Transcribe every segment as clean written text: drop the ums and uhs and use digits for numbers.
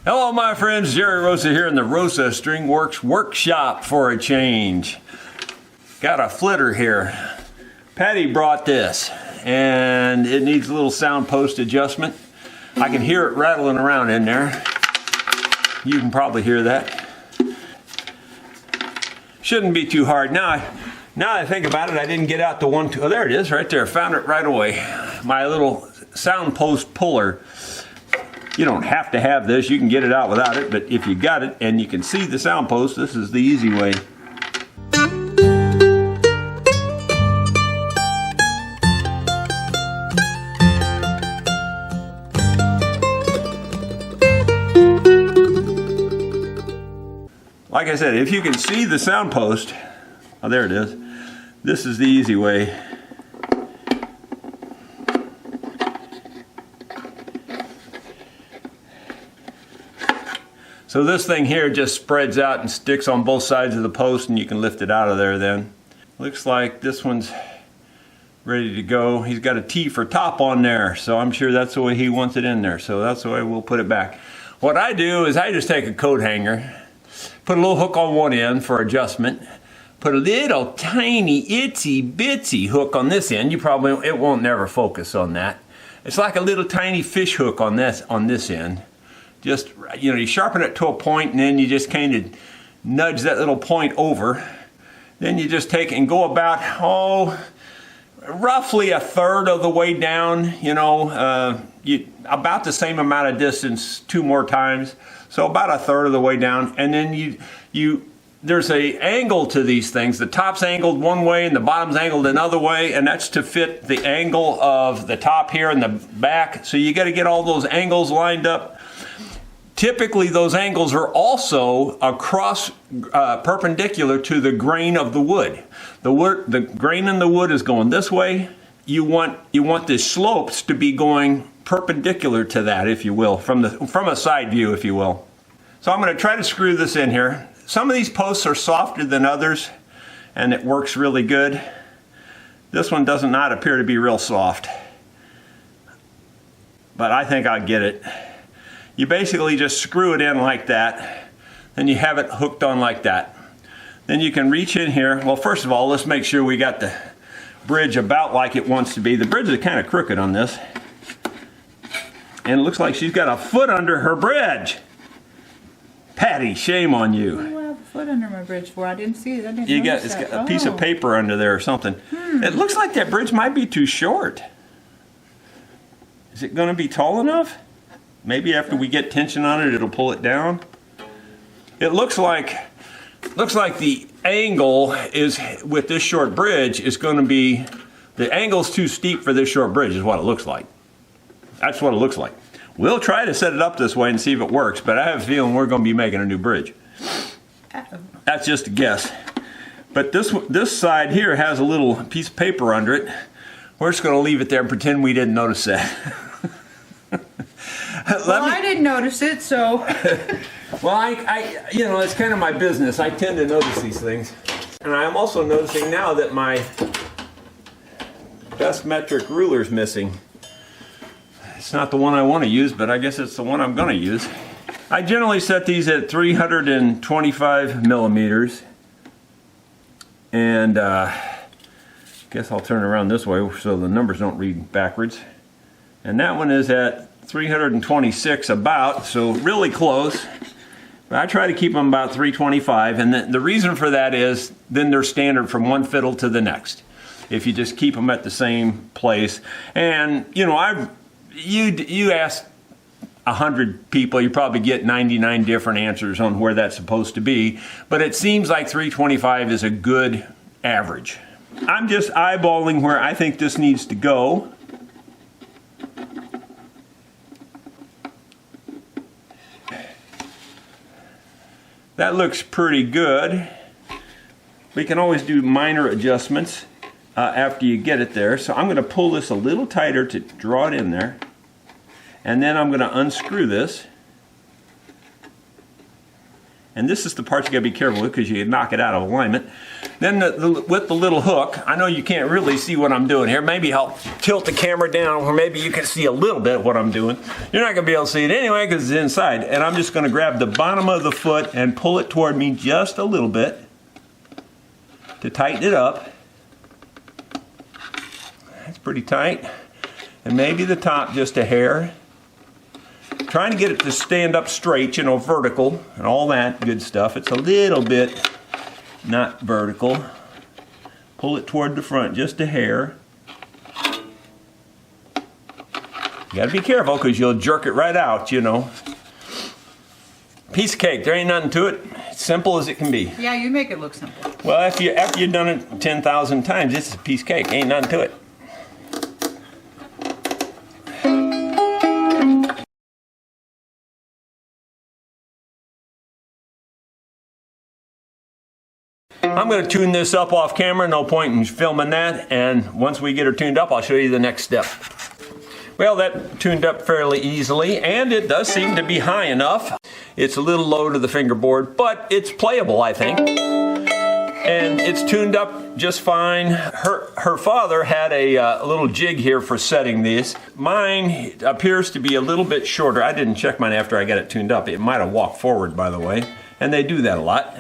Hello my friends, Jerry Rosa here in the Rosa String Works workshop for a change. Got a flitter here. Patty brought this and it needs a little sound post adjustment. I can hear it rattling around in there. You can probably hear that. Shouldn't be too hard. Now I think about it, I didn't get out the one, oh there it is right there, found it right away. My little sound post puller. You don't have to have this, you can get it out without it, but if you got it and you can see the sound post, this is the easy way. Like I said, if you can see the sound post, oh there it is, this is the easy way. So this thing here just spreads out and sticks on both sides of the post and you can lift it out of there then. Looks like this one's ready to go. He's got a T for top on there, so I'm sure that's the way he wants it in there. So that's the way we'll put it back. What I do is I just take a coat hanger, put a little hook on one end for adjustment, put a little tiny itsy bitsy hook on this end. It won't never focus on that. It's like a little tiny fish hook on this end. Just, you sharpen it to a point and then you just kind of nudge that little point over. Then you just take it and go about, roughly a third of the way down, about the same amount of distance 2 more times. So about a third of the way down. And then there's a angle to these things. The top's angled one way and the bottom's angled another way, and that's to fit the angle of the top here and the back. So you got to get all those angles lined up. Typically those angles are also across perpendicular to the grain of the wood. The grain in the wood is going this way. You want the slopes to be going perpendicular to that, if you will, from a side view, if you will. So I'm going to try to screw this in here. Some of these posts are softer than others and it works really good. This one does not appear to be real soft, but I think I'll get it. You basically just screw it in like that, then you have it hooked on like that. Then you can reach in here. Well, first of all, let's make sure we got the bridge about like it wants to be. The bridge is kind of crooked on this. And it looks like she's got a foot under her bridge. Patty, shame on you. What do I have a foot under my bridge for? I didn't see it. It's got a piece of paper under there or something. It looks like that bridge might be too short. Is it going to be tall enough? Maybe after we get tension on it, it'll pull it down. It looks like the angle is, with this short bridge, is going to be, the angle's too steep for this short bridge is what it looks like. That's what it looks like. We'll try to set it up this way and see if it works, but I have a feeling we're going to be making a new bridge. That's just a guess. But this side here has a little piece of paper under it. We're just going to leave it there and pretend we didn't notice that. I didn't notice it, so. Well, it's kind of my business. I tend to notice these things. And I'm also noticing now that my best metric ruler's missing. It's not the one I want to use, but I guess it's the one I'm going to use. I generally set these at 325 millimeters. And guess I'll turn around this way so the numbers don't read backwards. And that one is at 326 about, so really close. But I try to keep them about 325, and the reason for that is then they're standard from one fiddle to the next. If you just keep them at the same place. And you ask 100 people, you probably get 99 different answers on where that's supposed to be, but it seems like 325 is a good average. I'm just eyeballing where I think this needs to go. That looks pretty good. We can always do minor adjustments after you get it there. So I'm going to pull this a little tighter to draw it in there. And then I'm going to unscrew this. And this is the part you gotta be careful with because you can knock it out of alignment. Then with the little hook, I know you can't really see what I'm doing here. Maybe I'll tilt the camera down or maybe you can see a little bit of what I'm doing. You're not gonna be able to see it anyway because it's inside. And I'm just gonna grab the bottom of the foot and pull it toward me just a little bit to tighten it up. That's pretty tight. And maybe the top just a hair. Trying to get it to stand up straight, you know, vertical and all that good stuff. It's a little bit not vertical. Pull it toward the front just a hair. You gotta be careful because you'll jerk it right out, you know. Piece of cake, there ain't nothing to it. It's simple as it can be. Yeah, you make it look simple. Well, after you've done it 10,000 times, it's a piece of cake. Ain't nothing to it. I'm going to tune this up off camera, no point in filming that, and once we get her tuned up, I'll show you the next step. Well, that tuned up fairly easily, and it does seem to be high enough. It's a little low to the fingerboard, but it's playable, I think. And it's tuned up just fine. Her father had a little jig here for setting this. Mine appears to be a little bit shorter. I didn't check mine after I got it tuned up. It might have walked forward, by the way, and they do that a lot.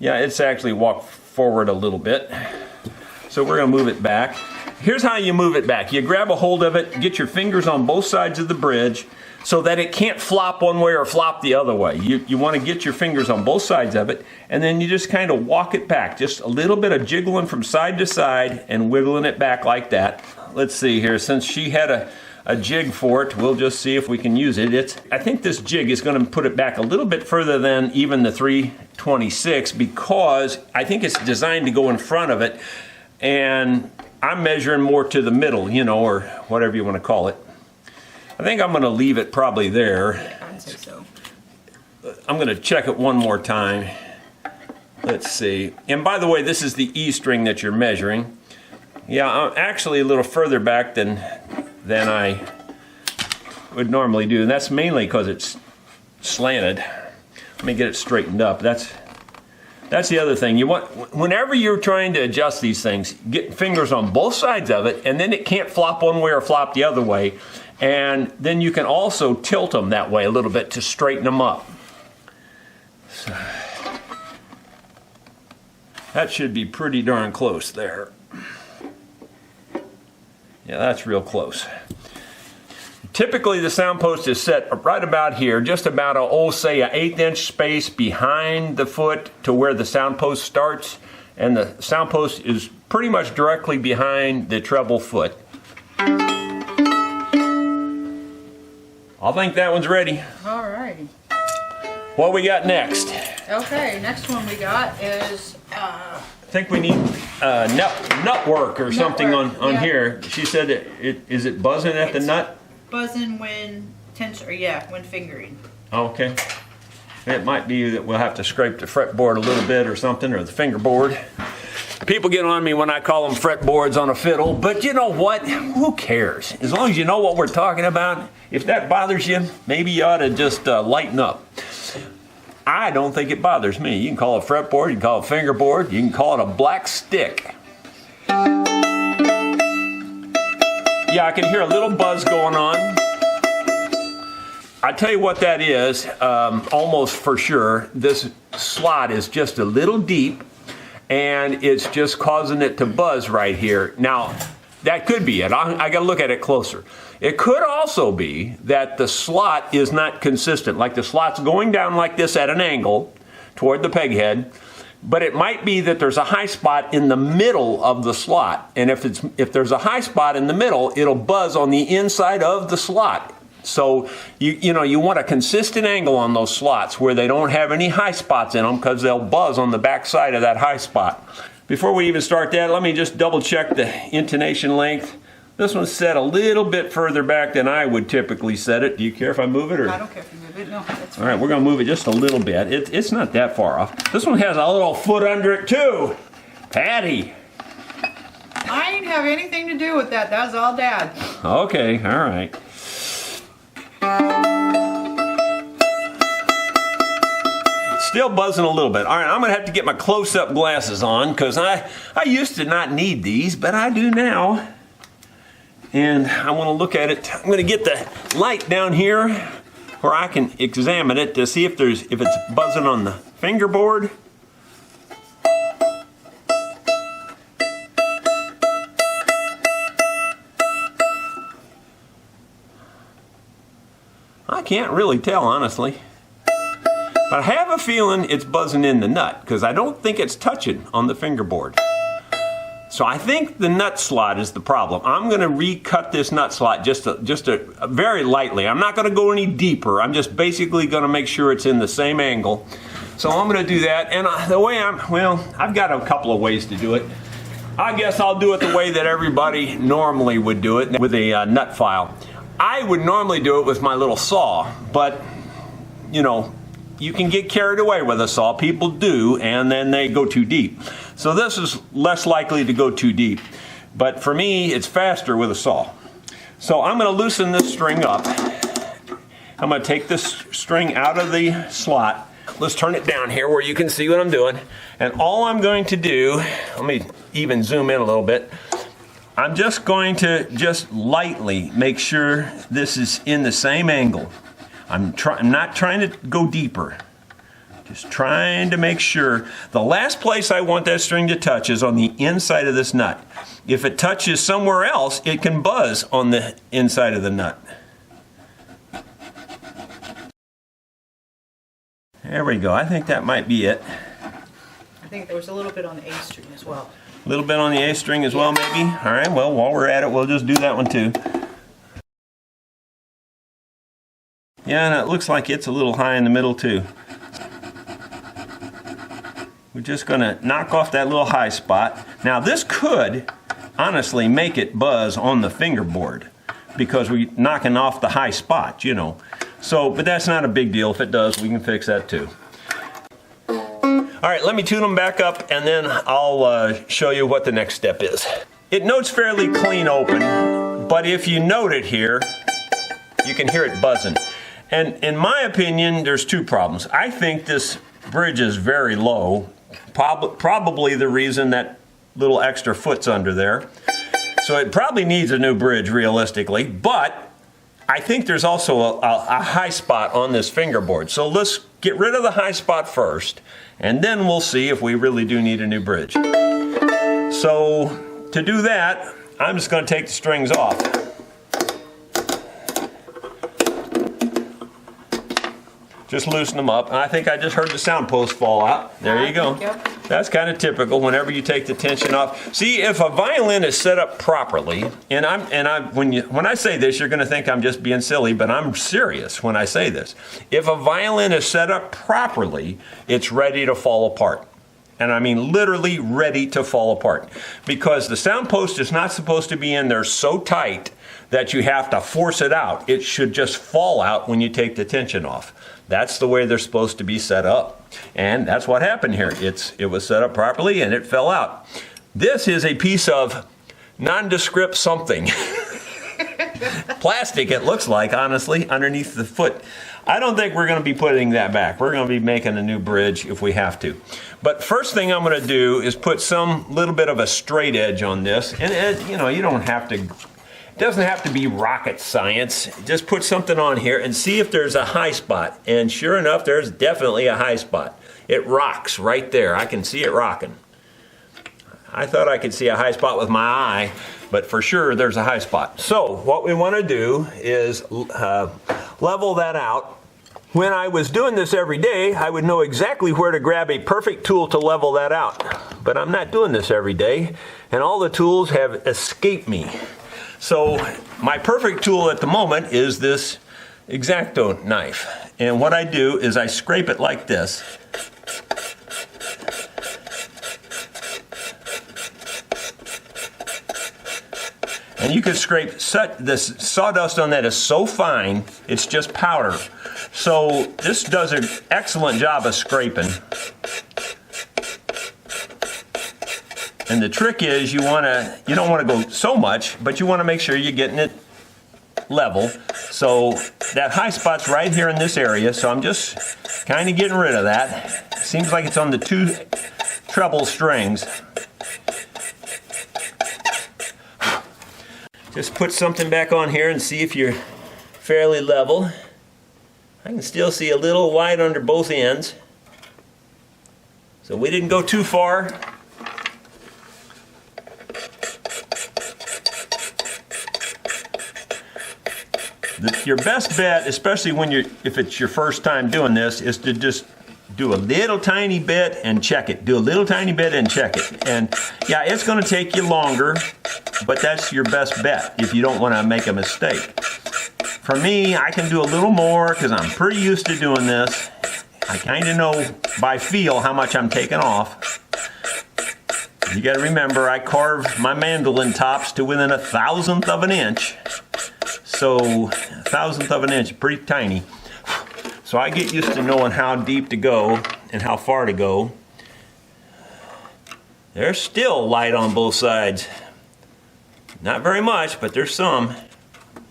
Yeah, it's actually walked forward a little bit. So we're gonna move it back. Here's how you move it back. You grab a hold of it, get your fingers on both sides of the bridge so that it can't flop one way or flop the other way. You wanna get your fingers on both sides of it, and then you just kind of walk it back. Just a little bit of jiggling from side to side and wiggling it back like that. Let's see here, since she had a jig for it, we'll just see if we can use it. I think this jig is going to put it back a little bit further than even the 326 because I think it's designed to go in front of it, and I'm measuring more to the middle, you know, or whatever you want to call it. I think I'm going to leave it probably there. I'd say so. I'm going to check it one more time. Let's see. And by the way, this is the E string that you're measuring. Yeah, I'm actually a little further back than I would normally do, and that's mainly because it's slanted. Let me get it straightened up. That's the other thing. You want, whenever you're trying to adjust these things, get fingers on both sides of it, and then it can't flop one way or flop the other way, and then you can also tilt them that way a little bit to straighten them up. So, that should be pretty darn close there. Yeah, that's real close. Typically the sound post is set right about here, just about say an 1/8 inch space behind the foot to where the sound post starts, and the sound post is pretty much directly behind the treble foot. I think that one's ready. All righty. What we got next? Okay, next one we got is I think we need nut work or something work, on yeah. here. She said is it buzzing at the nut? buzzing when when fingering. Okay. It might be that we'll have to scrape the fretboard a little bit or something, or the fingerboard. People get on me when I call them fretboards on a fiddle, but you know what? Who cares? As long as you know what we're talking about. If that bothers you, maybe you ought to just lighten up. I don't think it bothers me. You can call it a fretboard, you can call it a fingerboard, you can call it a black stick. Yeah, I can hear a little buzz going on. I tell you what that is, almost for sure. This slot is just a little deep, and it's just causing it to buzz right here. Now, that could be it. I got to look at it closer. It could also be that the slot is not consistent, like the slot's going down like this at an angle toward the peg head, but it might be that there's a high spot in the middle of the slot, and if there's a high spot in the middle, it'll buzz on the inside of the slot. So you want a consistent angle on those slots where they don't have any high spots in them, because they'll buzz on the back side of that high spot. Before we even start that, let me just double check the intonation length. This one's set a little bit further back than I would typically set it. Do you care if I move it? Or? I don't care if you move it. No, that's fine. All right, we're going to move it just a little bit. It's not that far off. This one has a little foot under it too. Patty. I didn't have anything to do with that. That was all Dad. Okay, all right. Still buzzing a little bit. All right, I'm gonna have to get my close-up glasses on because I used to not need these, but I do now. And I want to look at it. I'm gonna get the light down here where I can examine it to see if it's buzzing on the fingerboard. I can't really tell, honestly. But I have a feeling it's buzzing in the nut because I don't think it's touching on the fingerboard. So I think the nut slot is the problem. I'm going to recut this nut slot just very lightly. I'm not going to go any deeper. I'm just basically going to make sure it's in the same angle. So I'm going to do that. And the way I've got a couple of ways to do it. I guess I'll do it the way that everybody normally would do it with a nut file. I would normally do it with my little saw, but you know, you can get carried away with a saw. People do, and then they go too deep. So this is less likely to go too deep. But for me, it's faster with a saw. So I'm going to loosen this string up. I'm going to take this string out of the slot. Let's turn it down here where you can see what I'm doing. And all I'm going to do, let me even zoom in a little bit. I'm just going to lightly make sure this is in the same angle. I'm not trying to go deeper. Just trying to make sure. The last place I want that string to touch is on the inside of this nut. If it touches somewhere else, it can buzz on the inside of the nut. There we go. I think that might be it. I think there was a little bit on the A string as well. A little bit on the A string as well, maybe? All right, well, while we're at it, we'll just do that one too. Yeah, and it looks like it's a little high in the middle too. We're just going to knock off that little high spot. Now this could honestly make it buzz on the fingerboard because we're knocking off the high spot, you know. So, but that's not a big deal. If it does, we can fix that too. All right, let me tune them back up and then I'll show you what the next step is. It notes fairly clean open, but if you note it here, you can hear it buzzing. And in my opinion, there's two problems. I think this bridge is very low, probably the reason that little extra foot's under there. So it probably needs a new bridge realistically, but I think there's also a high spot on this fingerboard. So let's get rid of the high spot first, and then we'll see if we really do need a new bridge. So to do that, I'm just going to take the strings off. Just loosen them up. And I think I just heard the sound post fall out. There you go. That's kind of typical whenever you take the tension off. See, if a violin is set up properly, when I say this, you're going to think I'm just being silly, but I'm serious when I say this. If a violin is set up properly, it's ready to fall apart. And I mean literally ready to fall apart. Because the sound post is not supposed to be in there so tight that you have to force it out. It should just fall out when you take the tension off. That's the way they're supposed to be set up. And that's what happened here. It was set up properly and it fell out. This is a piece of nondescript something. Plastic, it looks like, honestly, underneath the foot. I don't think we're going to be putting that back. We're going to be making a new bridge if we have to. But first thing I'm going to do is put some little bit of a straight edge on this. And you know, you don't have to... It doesn't have to be rocket science. Just put something on here and see if there's a high spot. And sure enough, there's definitely a high spot. It rocks right there. I can see it rocking. I thought I could see a high spot with my eye, but for sure there's a high spot. So what we want to do is level that out. When I was doing this every day, I would know exactly where to grab a perfect tool to level that out. But I'm not doing this every day, and all the tools have escaped me. So my perfect tool at the moment is this X-Acto knife. And what I do is I scrape it like this. And you can scrape, this sawdust on that is so fine, it's just powder. So this does an excellent job of scraping. And the trick is you don't want to go so much, but you want to make sure you're getting it level So that high spot's right here in this area, so I'm just kind of getting rid of that. Seems like it's on the 2 treble strings. Just put something back on here and see if you're fairly level. I can still see a little light under both ends. So we didn't go too far. Your best bet, especially if it's your first time doing this, is to just do a little tiny bit and check it. Do a little tiny bit and check it. And yeah, it's going to take you longer, but that's your best bet if you don't want to make a mistake. For me, I can do a little more because I'm pretty used to doing this. I kind of know by feel how much I'm taking off. You got to remember, I carved my mandolin tops to within 1/1000th of an inch. So 1/1000th of an inch, pretty tiny. So I get used to knowing how deep to go and how far to go. There's still light on both sides. Not very much, but there's some.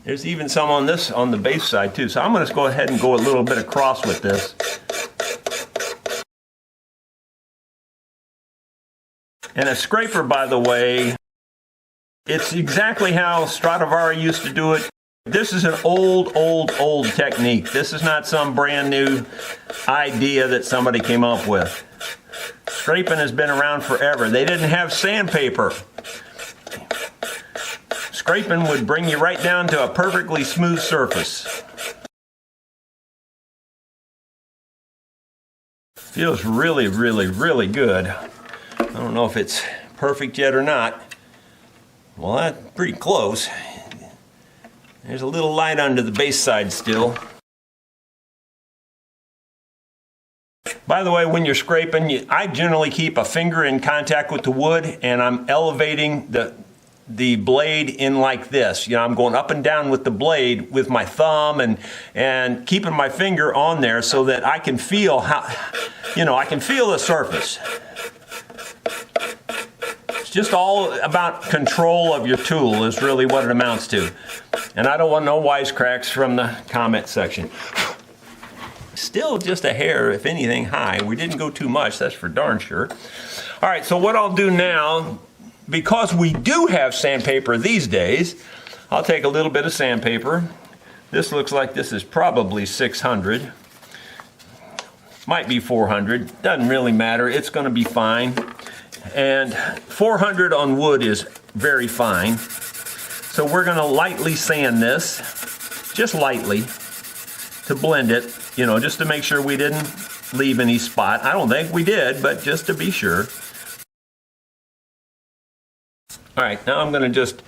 There's even some on the base side too. So I'm going to go ahead and go a little bit across with this. And a scraper, by the way, it's exactly how Stradivari used to do it. This is an old technique. This is not some brand new idea that somebody came up with. Scraping has been around forever. They didn't have sandpaper. Scraping would bring you right down to a perfectly smooth surface. Feels really, really, really good. I don't know if it's perfect yet or not. Well, that's pretty close. There's a little light under the base side still. By the way, when you're scraping, I generally keep a finger in contact with the wood and I'm elevating the blade in like this. You know, I'm going up and down with the blade with my thumb and keeping my finger on there so that I can feel I can feel the surface. It's just all about control of your tool is really what it amounts to. And I don't want no wisecracks from the comment section. Still just a hair, if anything, high. We didn't go too much, that's for darn sure. All right, so what I'll do now, because we do have sandpaper these days, I'll take a little bit of sandpaper. This looks like this is probably 600. Might be 400, doesn't really matter, it's gonna be fine. And 400 on wood is very fine. So we're gonna lightly sand this, just lightly, to blend it, you know, just to make sure we didn't leave any spot. I don't think we did, but just to be sure. All right, now I'm gonna just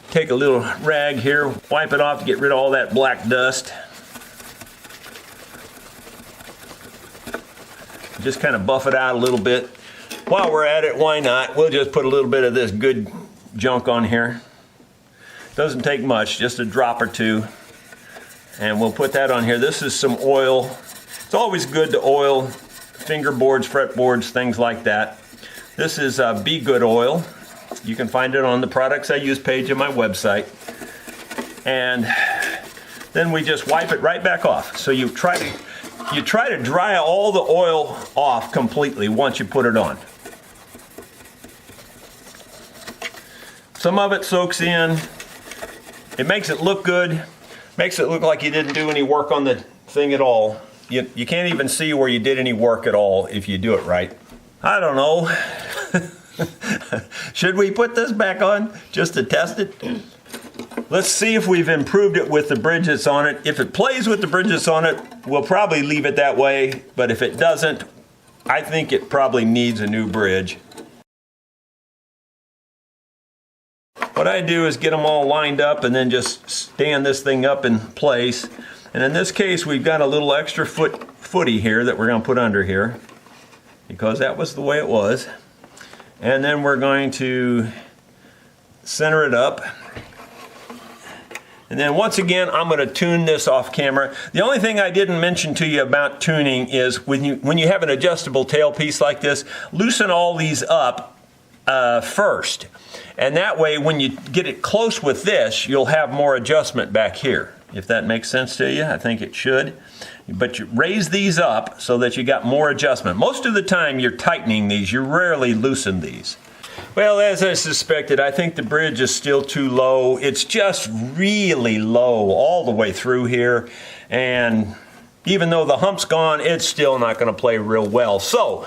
take a little rag here, wipe it off to get rid of all that black dust. Just kind of buff it out a little bit. While we're at it, why not? We'll just put a little bit of this good junk on here. Doesn't take much, just a drop or two. And we'll put that on here. This is some oil. It's always good to oil fingerboards, fretboards, things like that. This is Be Good oil. You can find it on the Products I Use page of my website. And then we just wipe it right back off. So you try to dry all the oil off completely once you put it on. Some of it soaks in. It makes it look good. Makes it look like you didn't do any work on the thing at all. You can't even see where you did any work at all if you do it right. I don't know. Should we put this back on just to test it? Let's see if we've improved it with the bridges on it. If it plays with the bridges on it, we'll probably leave it that way. But if it doesn't, I think it probably needs a new bridge. What I do is get them all lined up and then just stand this thing up in place. And in this case, we've got a little extra footy here that we're going to put under here because that was the way it was. And then we're going to center it up. And then once again, I'm going to tune this off camera. The only thing I didn't mention to you about tuning is when you have an adjustable tailpiece like this, loosen all these up first. And that way, when you get it close with this, you'll have more adjustment back here. if that makes sense to you. I think it should. But you raise these up so that you got more adjustment. Most of the time you're tightening these, you rarely loosen these. Well, as I suspected, I think the bridge is still too low. It's just really low all the way through here. And even though the hump's gone, it's still not going to play real well. So,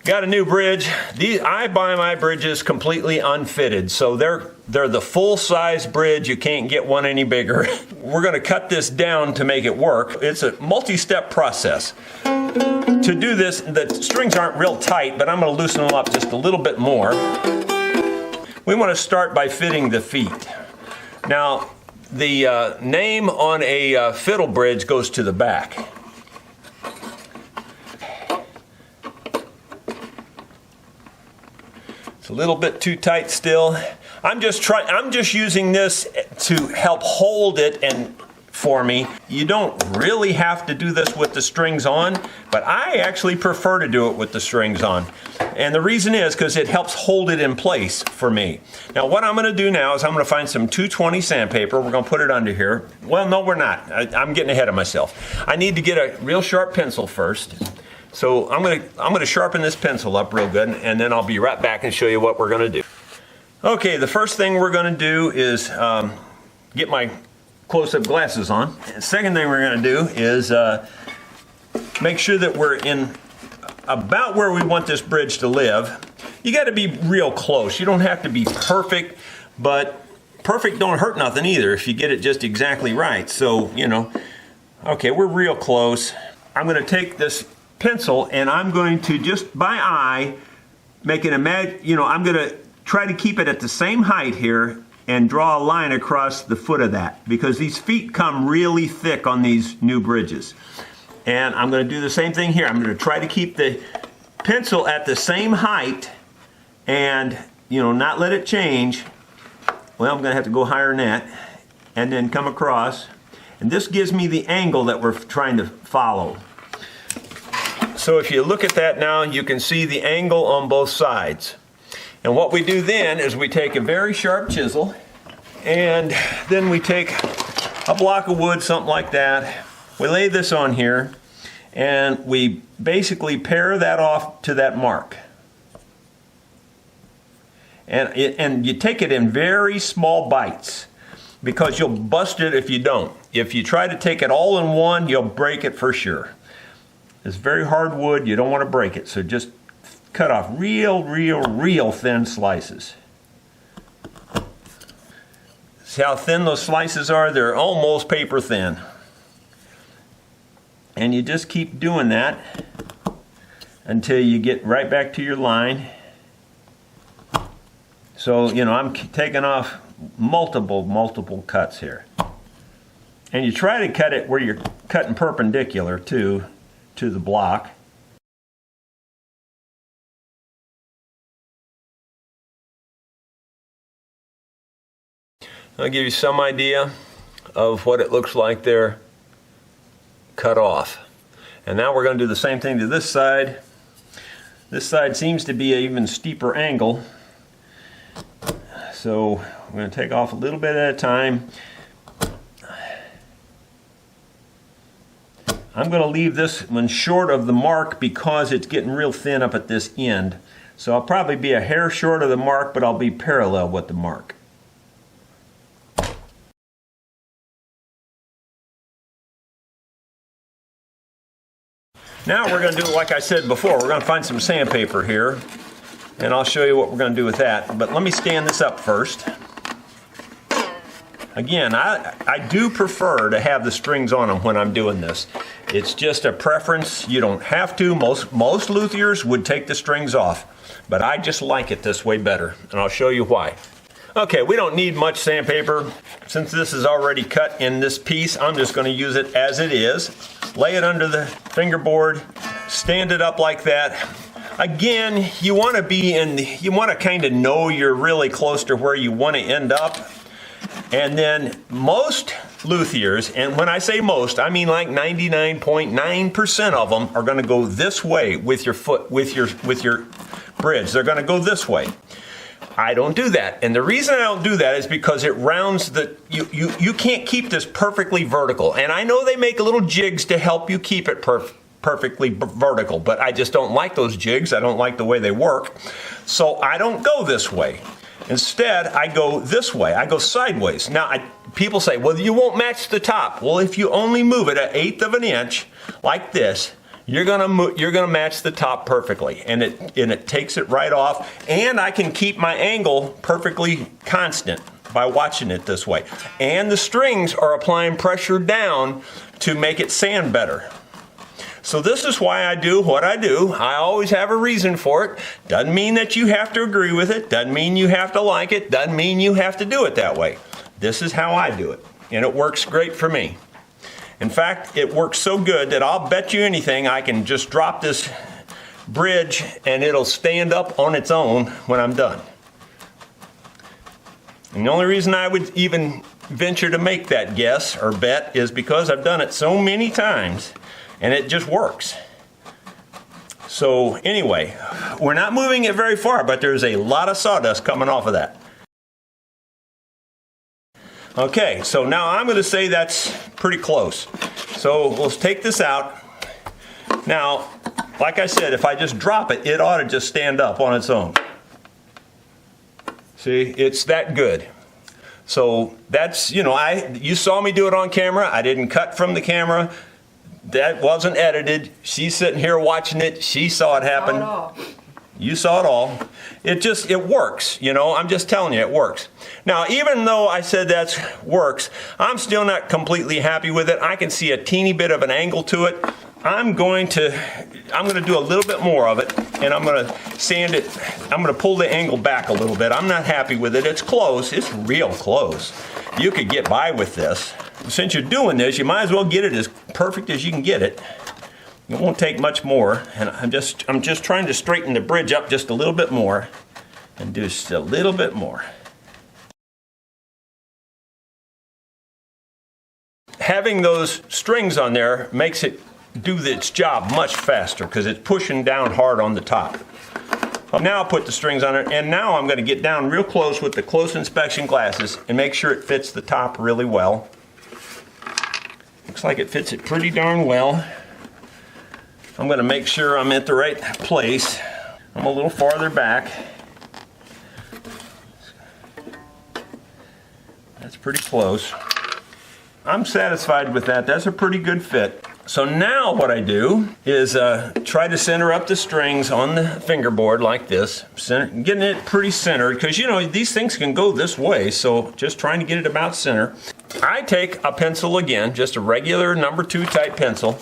got a new bridge. I buy my bridges completely unfitted. So they're the full-size bridge. You can't get one any bigger. We're going to cut this down to make it work. It's a multi-step process. To do this, the strings aren't real tight, but I'm going to loosen them up just a little bit more. We want to start by fitting the feet. Now, the name on a fiddle bridge goes to the back. It's a little bit too tight still. I'm just using this to help hold it and for me. You don't really have to do this with the strings on, but I actually prefer to do it with the strings on. And the reason is because it helps hold it in place for me. Now what I'm going to do now is I'm going to find some 220 sandpaper. We're going to put it under here. Well, no, we're not. I'm getting ahead of myself. I need to get a real sharp pencil first. So I'm going to sharpen this pencil up real good, and then I'll be right back and show you what we're going to do. Okay, the first thing we're going to do is get my close-up glasses on. The second thing we're going to do is make sure that we're in about where we want this bridge to live. You got to be real close. You don't have to be perfect, but perfect don't hurt nothing either if you get it just exactly right. So, you know, okay, we're real close. I'm going to take this pencil and I'm going to just by eye make an I'm going to try to keep it at the same height here and draw a line across the foot of that, because these feet come really thick on these new bridges. And I'm going to do the same thing here. I'm going to try to keep the pencil at the same height and, you know, not let it change. Well, I'm going to have to go higher than that and then come across. And this gives me the angle that we're trying to follow. So if you look at that now, you can see the angle on both sides. And what we do then is we take a very sharp chisel and then we take a block of wood, something like that. We lay this on here and we basically pare that off to that mark. And you take it in very small bites because you'll bust it if you don't. If you try to take it all in one, you'll break it for sure. It's very hard wood, you don't want to break it, so just cut off real thin slices. See how thin those slices are? They're almost paper thin. And you just keep doing that until you get right back to your line. So, you know, I'm taking off multiple cuts here. And you try to cut it where you're cutting perpendicular to the block. I'll give you some idea of what it looks like there cut off. And now we're going to do the same thing to this side. This side seems to be an even steeper angle. So we're going to take off a little bit at a time. I'm going to leave this one short of the mark because it's getting real thin up at this end. So I'll probably be a hair short of the mark, but I'll be parallel with the mark. Now we're going to do, like I said before, we're going to find some sandpaper here, and I'll show you what we're going to do with that. But let me stand this up first. Again, I do prefer to have the strings on them when I'm doing this. It's just a preference. You don't have to. Most luthiers would take the strings off, but I just like it this way better, and I'll show you why. Okay, we don't need much sandpaper. Since this is already cut in this piece, I'm just going to use it as it is. Lay it under the fingerboard, stand it up like that. Again, you want to kind of know you're really close to where you want to end up. And then most luthiers, and when I say most, I mean like 99.9% of them are going to go this way with your foot, with your bridge. They're going to go this way. I don't do that. And the reason I don't do that is because it rounds the, you can't keep this perfectly vertical. And I know they make little jigs to help you keep it perfectly vertical, but I just don't like those jigs. I don't like the way they work. So I don't go this way. Instead, I go this way. I go sideways. Now, people say, well, you won't match the top. Well, if you only move it 1/8 of an inch like this, you're gonna match the top perfectly, and it takes it right off. And I can keep my angle perfectly constant by watching it this way. And the strings are applying pressure down to make it sand better. So this is why I do what I do. I always have a reason for it. Doesn't mean that you have to agree with it. Doesn't mean you have to like it. Doesn't mean you have to do it that way. This is how I do it, and it works great for me. In fact, it works so good that I'll bet you anything I can just drop this bridge and it'll stand up on its own when I'm done. And the only reason I would even venture to make that guess or bet is because I've done it so many times and it just works. So anyway, we're not moving it very far, but there's a lot of sawdust coming off of that. Okay, so now I'm going to say that's pretty close. So we'll take this out. Now, like I said, if I just drop it, it ought to just stand up on its own. See, it's that good. So that's, you know, you saw me do it on camera. I didn't cut from the camera. That wasn't edited. She's sitting here watching it. She saw it happen. Saw it all. You saw it all. It works, you know, I'm just telling you, it works. Now, even though I said that works, I'm still not completely happy with it. I can see a teeny bit of an angle to it. I'm going to do a little bit more of it, and I'm going to sand it. I'm going to pull the angle back a little bit. I'm not happy with it. It's close. It's real close. You could get by with this. Since you're doing this, you might as well get it as perfect as you can get it. It won't take much more, and I'm just trying to straighten the bridge up just a little bit more, and do just a little bit more. Having those strings on there makes it do its job much faster because it's pushing down hard on the top. Now I'll put the strings on it, and now I'm going to get down real close with the close inspection glasses and make sure it fits the top really well. Looks like it fits it pretty darn well. I'm going to make sure I'm at the right place. I'm a little farther back. That's pretty close. I'm satisfied with that. That's a pretty good fit. So now what I do is try to center up the strings on the fingerboard like this, getting it pretty centered, because you know these things can go this way, so just trying to get it about center. I take a pencil again, just a regular number 2 type pencil,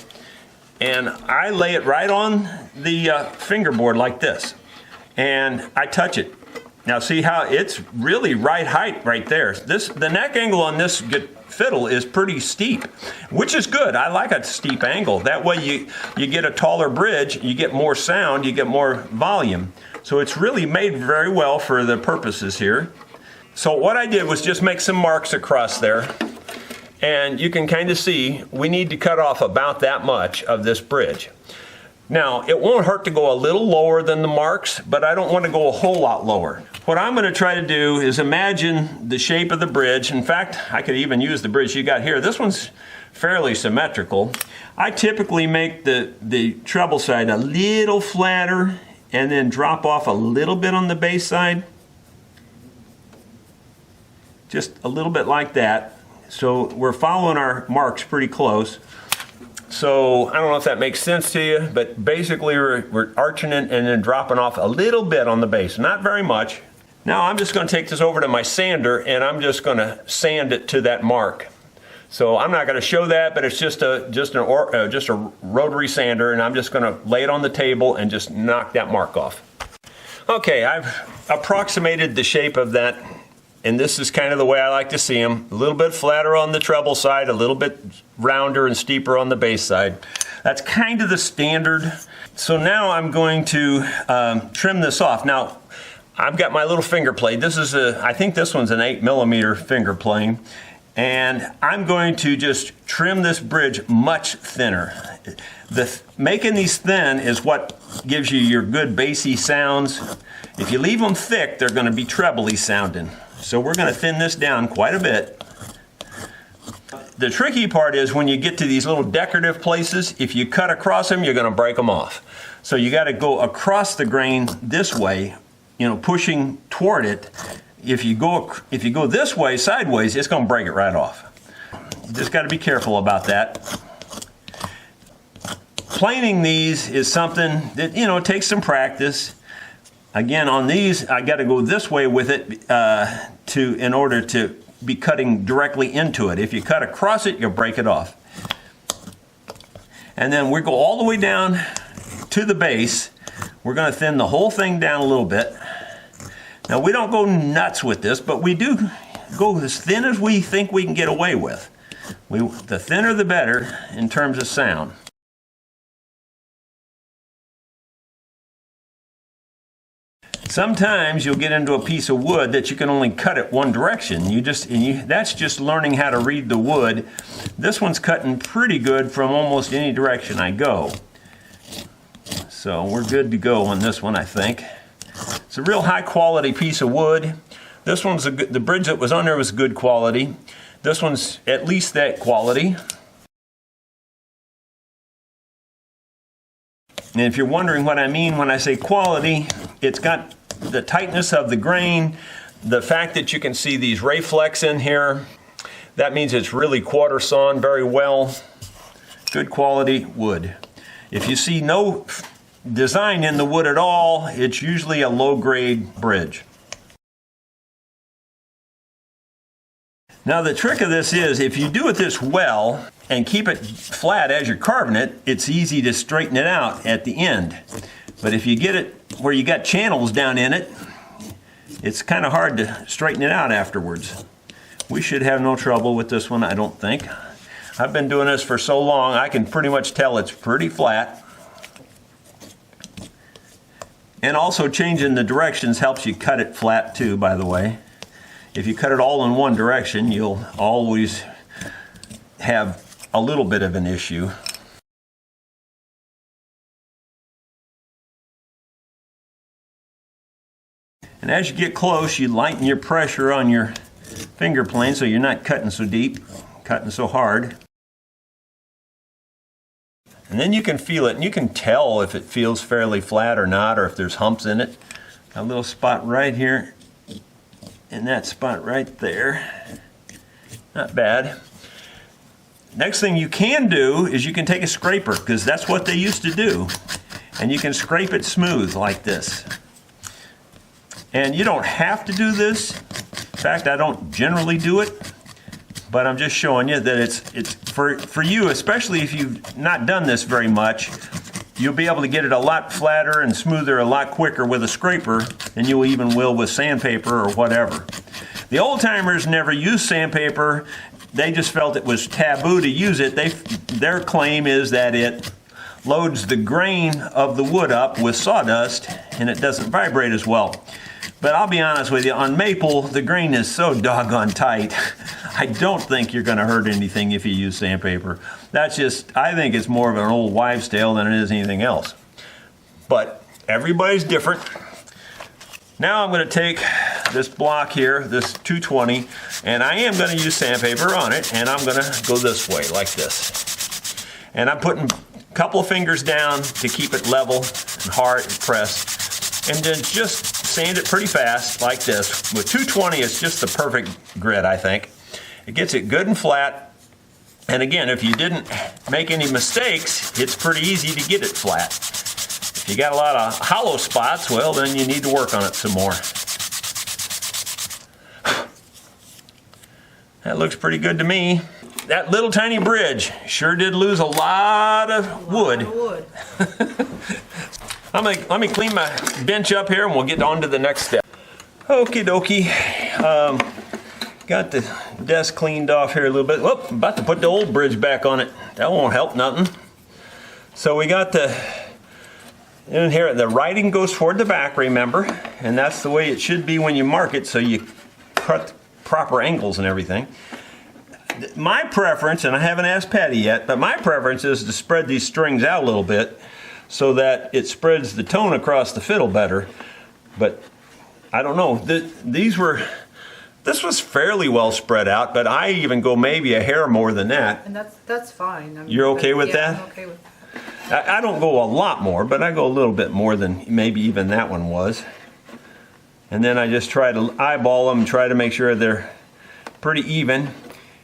and I lay it right on the fingerboard like this, and I touch it. Now see how it's really right height right there. The neck angle on this fiddle is pretty steep, which is good. I like a steep angle. That way you get a taller bridge, you get more sound, you get more volume. So it's really made very well for the purposes here. So what I did was just make some marks across there. And you can kind of see we need to cut off about that much of this bridge. Now, it won't hurt to go a little lower than the marks, but I don't want to go a whole lot lower. What I'm going to try to do is imagine the shape of the bridge. In fact, I could even use the bridge you got here. This one's fairly symmetrical. I typically make the treble side a little flatter and then drop off a little bit on the bass side. Just a little bit like that. So we're following our marks pretty close. So I don't know if that makes sense to you, but basically we're arching it and then dropping off a little bit on the base, not very much. Now I'm just going to take this over to my sander and I'm just going to sand it to that mark. So I'm not going to show that, but it's just a rotary sander, and I'm just going to lay it on the table and just knock that mark off. Okay, I've approximated the shape of that. And this is kind of the way I like to see them. A little bit flatter on the treble side, a little bit rounder and steeper on the bass side. That's kind of the standard. So now I'm going to trim this off. Now, I've got my little finger plane. This is I think this one's an 8mm finger plane. And I'm going to just trim this bridge much thinner. Making these thin is what gives you your good bassy sounds. If you leave them thick, they're going to be trebly sounding. So we're going to thin this down quite a bit. The tricky part is when you get to these little decorative places, if you cut across them, you're going to break them off. So you got to go across the grain this way, you know, pushing toward it. If you go this way, sideways, it's going to break it right off. You just got to be careful about that. Planing these is something that, you know, takes some practice. Again, on these, I got to go this way with it in order to be cutting directly into it. If you cut across it, you'll break it off. And then we go all the way down to the base. We're going to thin the whole thing down a little bit. Now, we don't go nuts with this, but we do go as thin as we think we can get away with. The thinner the better in terms of sound. Sometimes you'll get into a piece of wood that you can only cut it one direction. That's just learning how to read the wood. This one's cutting pretty good from almost any direction I go. So we're good to go on this one, I think. It's a real high quality piece of wood. This one's the bridge that was on there was good quality. This one's at least that quality. And if you're wondering what I mean when I say quality, it's got the tightness of the grain, the fact that you can see these ray flecks in here. That means it's really quarter sawn very well. Good quality wood. If you see no design in the wood at all, it's usually a low-grade bridge. Now the trick of this is, if you do it this well and keep it flat as you're carving it, it's easy to straighten it out at the end. But if you get it where you got channels down in it, it's kind of hard to straighten it out afterwards. We should have no trouble with this one, I don't think. I've been doing this for so long, I can pretty much tell it's pretty flat. And also changing the directions helps you cut it flat too, by the way. If you cut it all in one direction, you'll always have a little bit of an issue. And as you get close, you lighten your pressure on your finger plane so you're not cutting so deep, cutting so hard. And then you can feel it, and you can tell if it feels fairly flat or not, or if there's humps in it. A little spot right here, and that spot right there. Not bad. Next thing you can do is you can take a scraper, because that's what they used to do. And you can scrape it smooth like this. And you don't have to do this. In fact, I don't generally do it. But I'm just showing you that it's for you, especially if you've not done this very much, you'll be able to get it a lot flatter and smoother a lot quicker with a scraper than you even will with sandpaper or whatever. The old timers never used sandpaper. They just felt it was taboo to use it. Their claim is that it loads the grain of the wood up with sawdust and it doesn't vibrate as well. But I'll be honest with you, on maple, the grain is so doggone tight. I don't think you're going to hurt anything if you use sandpaper. That's just, I think it's more of an old wives' tale than it is anything else. But everybody's different. Now I'm going to take this block here, this 220, and I am going to use sandpaper on it, and I'm going to go this way, like this. And I'm putting a couple of fingers down to keep it level and hard and pressed, and then just sand it pretty fast, like this. With 220, it's just the perfect grit, I think. It gets it good and flat, and again, if you didn't make any mistakes, it's pretty easy to get it flat. If you got a lot of hollow spots, well, then you need to work on it some more. That looks pretty good to me. That little tiny bridge sure did lose a lot of wood. Let me clean my bench up here and we'll get on to the next step. Okie dokie. Got the desk cleaned off here a little bit. Whoop, about to put the old bridge back on it. That won't help nothing. So we got in here, the writing goes toward the back, remember? And that's the way it should be when you mark it, so you cut proper angles and everything. My preference, and I haven't asked Patty yet, but my preference is to spread these strings out a little bit so that it spreads the tone across the fiddle better. But I don't know, this was fairly well spread out, but I even go maybe a hair more than that. And that's fine. I mean, You're okay with that? I'm okay with that. I don't go a lot more, but I go a little bit more than maybe even that one was. And then I just try to eyeball them, try to make sure they're pretty even.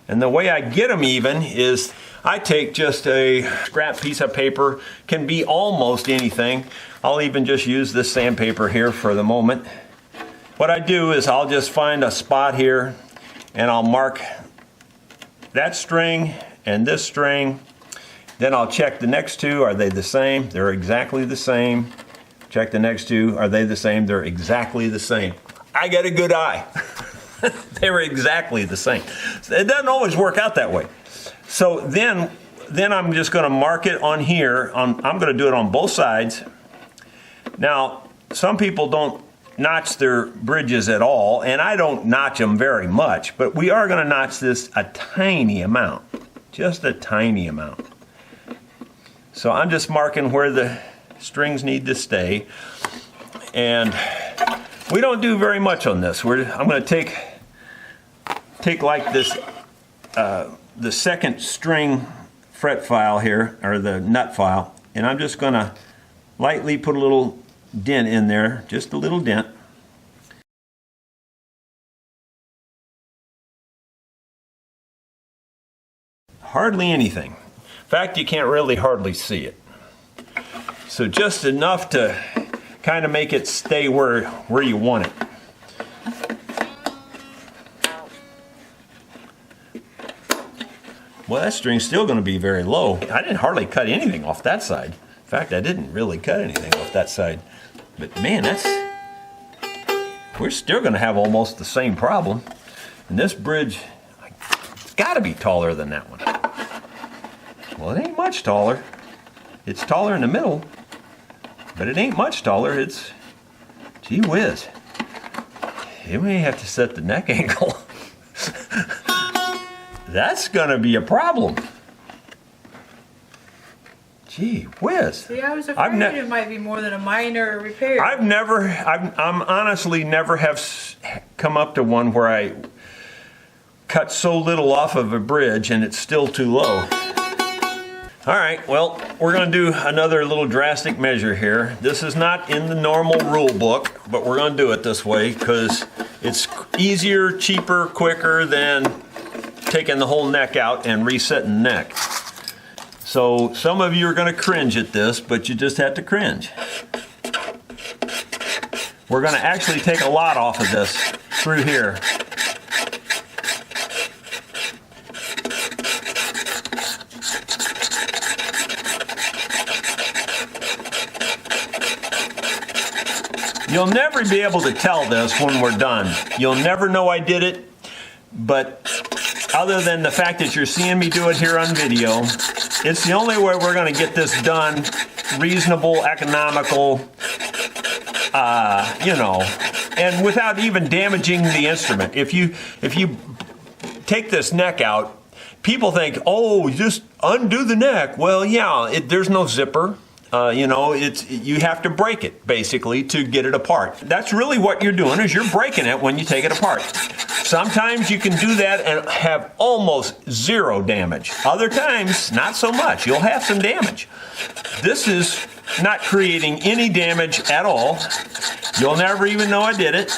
And the way I get them even is I take just a scrap piece of paper, can be almost anything. I'll even just use this sandpaper here for the moment. What I do is I'll just find a spot here and I'll mark that string and this string. Then I'll check the next two, are they the same? They're exactly the same. Check the next two, are they the same? They're exactly the same. I get a good eye. They were exactly the same. It doesn't always work out that way. So then I'm just going to mark it on here. I'm going to do it on both sides. Now, some people don't notch their bridges at all, and I don't notch them very much, but we are going to notch this a tiny amount, just a tiny amount. So I'm just marking where the strings need to stay, and we don't do very much on this. I'm going to take like this, the second string fret file here, or the nut file, and I'm just going to lightly put a little dent in there, just a little dent. Hardly anything. In fact, you can't really hardly see it. So just enough to kind of make it stay where you want it. Well, that string's still going to be very low. I didn't hardly cut anything off that side. In fact, I didn't really cut anything off that side. But man, we're still going to have almost the same problem. And this bridge, it's got to be taller than that one. Well, it ain't much taller. It's taller in the middle, but it ain't much taller. It's, gee whiz. You may have to set the neck angle. That's going to be a problem. Gee whiz. See, I was afraid it might be more than a minor repair. I'm honestly never have come up to one where I cut so little off of a bridge and it's still too low. All right, well, we're going to do another little drastic measure here. This is not in the normal rule book, but we're going to do it this way because it's easier, cheaper, quicker than taking the whole neck out and resetting the neck. So some of you are going to cringe at this, but you just have to cringe. We're going to actually take a lot off of this through here. You'll never be able to tell this when we're done. You'll never know I did it, but other than the fact that you're seeing me do it here on video, it's the only way we're going to get this done reasonable, economical, you know, and without even damaging the instrument. If you take this neck out, people think, oh, just undo the neck. Well, yeah, there's no zipper. You know, you have to break it, basically, to get it apart. That's really what you're doing, is you're breaking it when you take it apart. Sometimes you can do that and have almost zero damage. Other times, not so much. You'll have some damage. This is not creating any damage at all. You'll never even know I did it.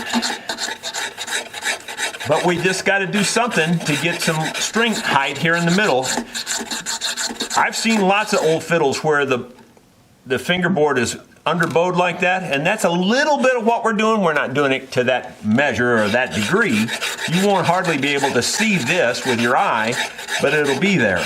But we just got to do something to get some string height here in the middle. I've seen lots of old fiddles where the fingerboard is underbowed like that, and that's a little bit of what we're doing. We're not doing it to that measure or that degree. You won't hardly be able to see this with your eye, but it'll be there.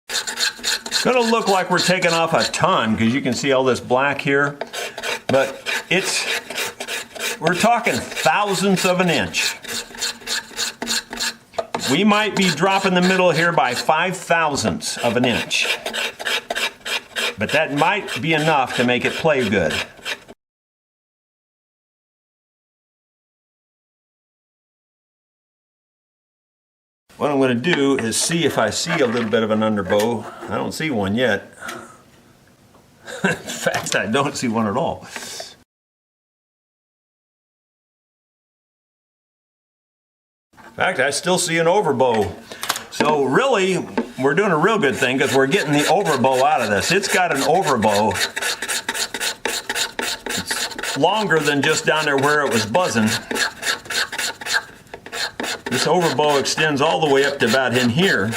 It's going to look like we're taking off a ton because you can see all this black here, but we're talking thousandths of an inch. We might be dropping the middle here by 5/1000ths of an inch. But that might be enough to make it play good. what I'm going to do is see if I see a little bit of an underbow. I don't see one yet. In fact, I don't see one at all. In fact, I still see an overbow. So really, we're doing a real good thing because we're getting the overbow out of this. It's got an overbow. It's longer than just down there where it was buzzing. This overbow extends all the way up to about in here.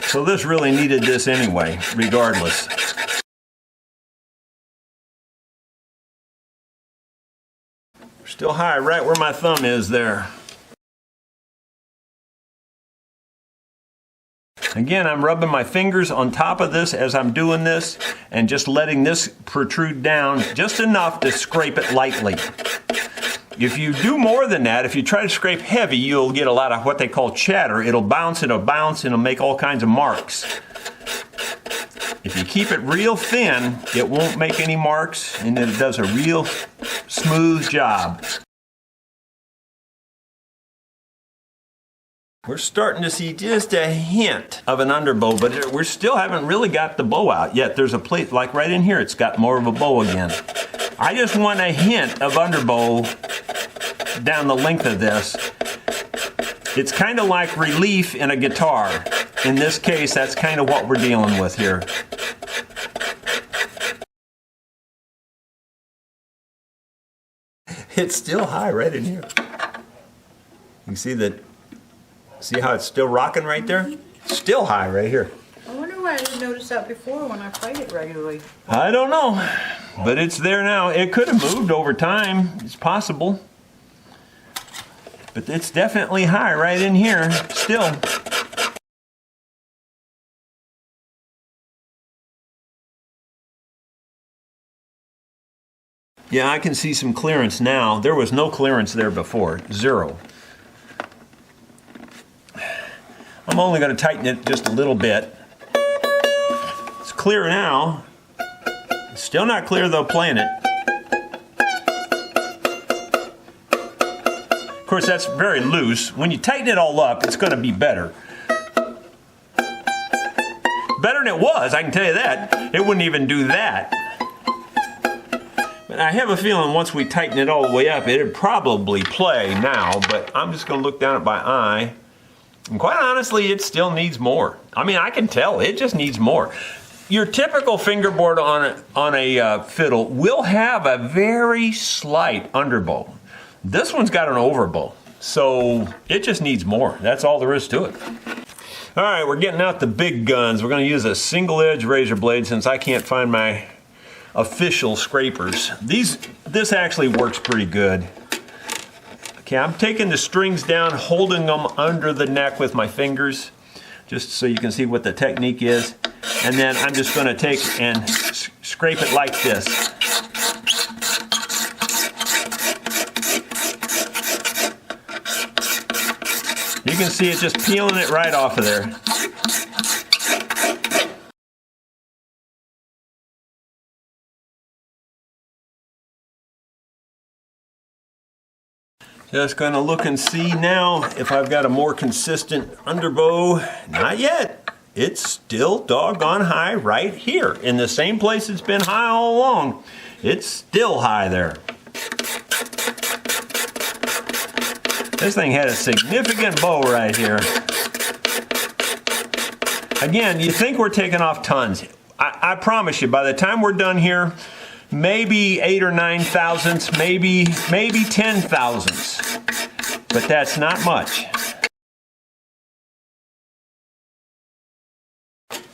So this really needed this anyway, regardless. Still high right where my thumb is there. Again, I'm rubbing my fingers on top of this as I'm doing this and just letting this protrude down just enough to scrape it lightly. If you do more than that, if you try to scrape heavy, you'll get a lot of what they call chatter. It'll bounce, and it'll make all kinds of marks. If you keep it real thin, it won't make any marks, and it does a real smooth job. We're starting to see just a hint of an underbow, but we still haven't really got the bow out yet. There's a plate, like right in here, it's got more of a bow again. I just want a hint of underbow down the length of this. It's kind of like relief in a guitar. In this case, that's kind of what we're dealing with here. It's still high right in here. You see that? See how it's still rocking right there? Still high right here. I wonder why I didn't notice that before when I played it regularly. I don't know, but it's there now. It could have moved over time. It's possible. But it's definitely high right in here still. Yeah, I can see some clearance now. There was no clearance there before, zero. I'm only going to tighten it just a little bit. It's clear now. It's still not clear though playing it. Of course, that's very loose. When you tighten it all up, it's going to be better. Better than it was, I can tell you that. It wouldn't even do that. But I have a feeling once we tighten it all the way up, it'd probably play now, but I'm just going to look down at my eye. And quite honestly, it still needs more. I mean, I can tell it just needs more. Your typical fingerboard on a fiddle will have a very slight underbow. This one's got an overbow, so it just needs more. That's all there is to it. All right, we're getting out the big guns. We're going to use a single edge razor blade since I can't find my official scrapers. This actually works pretty good. Okay, I'm taking the strings down, holding them under the neck with my fingers, just so you can see what the technique is. And then I'm just going to take and scrape it like this. You can see it just peeling it right off of there. Just gonna look and see now if I've got a more consistent underbow. Not yet. It's still doggone high right here in the same place it's been high all along. It's still high there. This thing had a significant bow right here. Again, you think we're taking off tons. I promise you, by the time we're done here, maybe 8 or 9 thousandths, maybe 10 thousandths. But that's not much.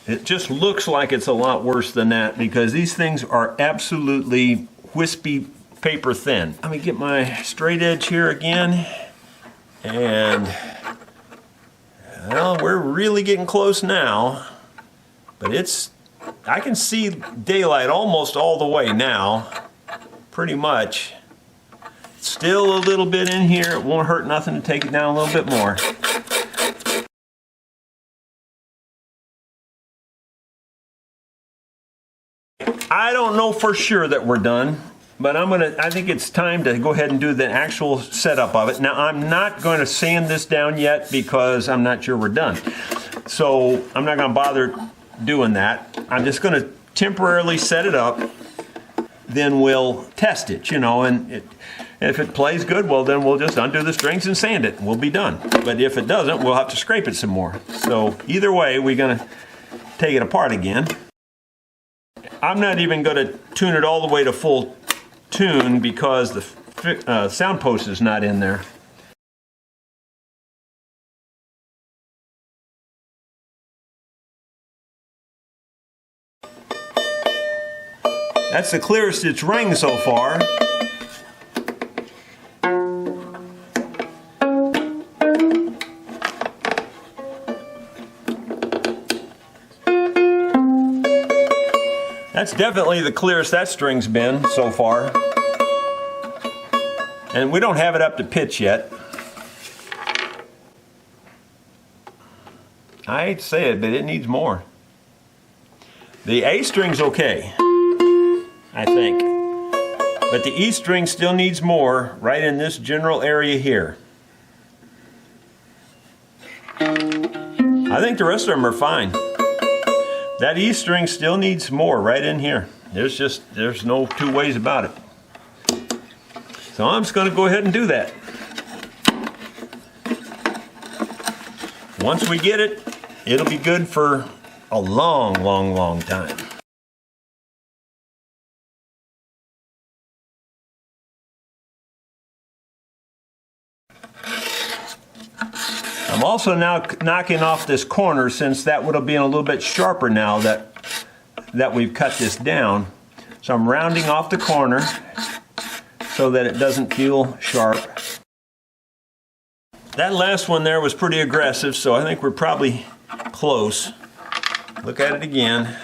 It just looks like it's a lot worse than that because these things are absolutely wispy paper thin. Let me get my straight edge here again. And well, we're really getting close now. But I can see daylight almost all the way now, pretty much. Still a little bit in here. It won't hurt nothing to take it down a little bit more. I don't know for sure that we're done. but I think it's time to go ahead and do the actual setup of it. Now, I'm not going to sand this down yet because I'm not sure we're done. So I'm not going to bother doing that. I'm just going to temporarily set it up. Then we'll test it, and if it plays good, well, then we'll just undo the strings and sand it. We'll be done. But if it doesn't, we'll have to scrape it some more. So either way, we're going to take it apart again. I'm not even going to tune it all the way to full tune because the sound post is not in there. That's the clearest it's rang so far. That's definitely the clearest that string's been so far. And we don't have it up to pitch yet. I hate to say it, but it needs more. The A string's okay, I think. But the E string still needs more right in this general area here. I think the rest of them are fine. That E string still needs more right in here. There's no two ways about it. So I'm just going to go ahead and do that. Once we get it, it'll be good for a long, long, long time. I'm also now knocking off this corner, since that would have been a little bit sharper now that we've cut this down. So I'm rounding off the corner so that it doesn't feel sharp. That last one there was pretty aggressive, so I think we're probably close. Look at it again.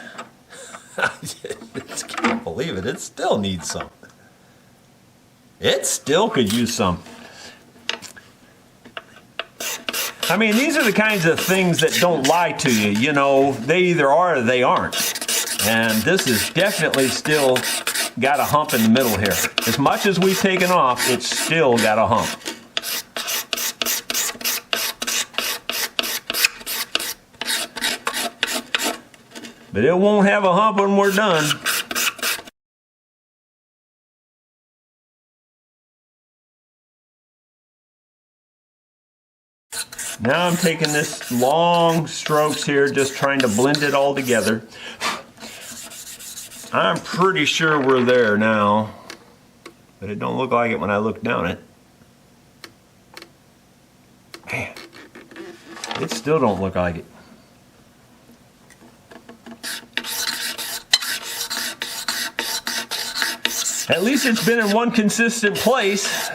I just can't believe it. It still needs some. It still could use some. I mean, these are the kinds of things that don't lie to you. They either are or they aren't. And this is definitely still got a hump in the middle here. As much as we've taken off, it's still got a hump. But it won't have a hump when we're done. Now I'm taking this long strokes here, just trying to blend it all together. I'm pretty sure we're there now, but it don't look like it when I look down it. Man, it still don't look like it. At least it's been in one consistent place.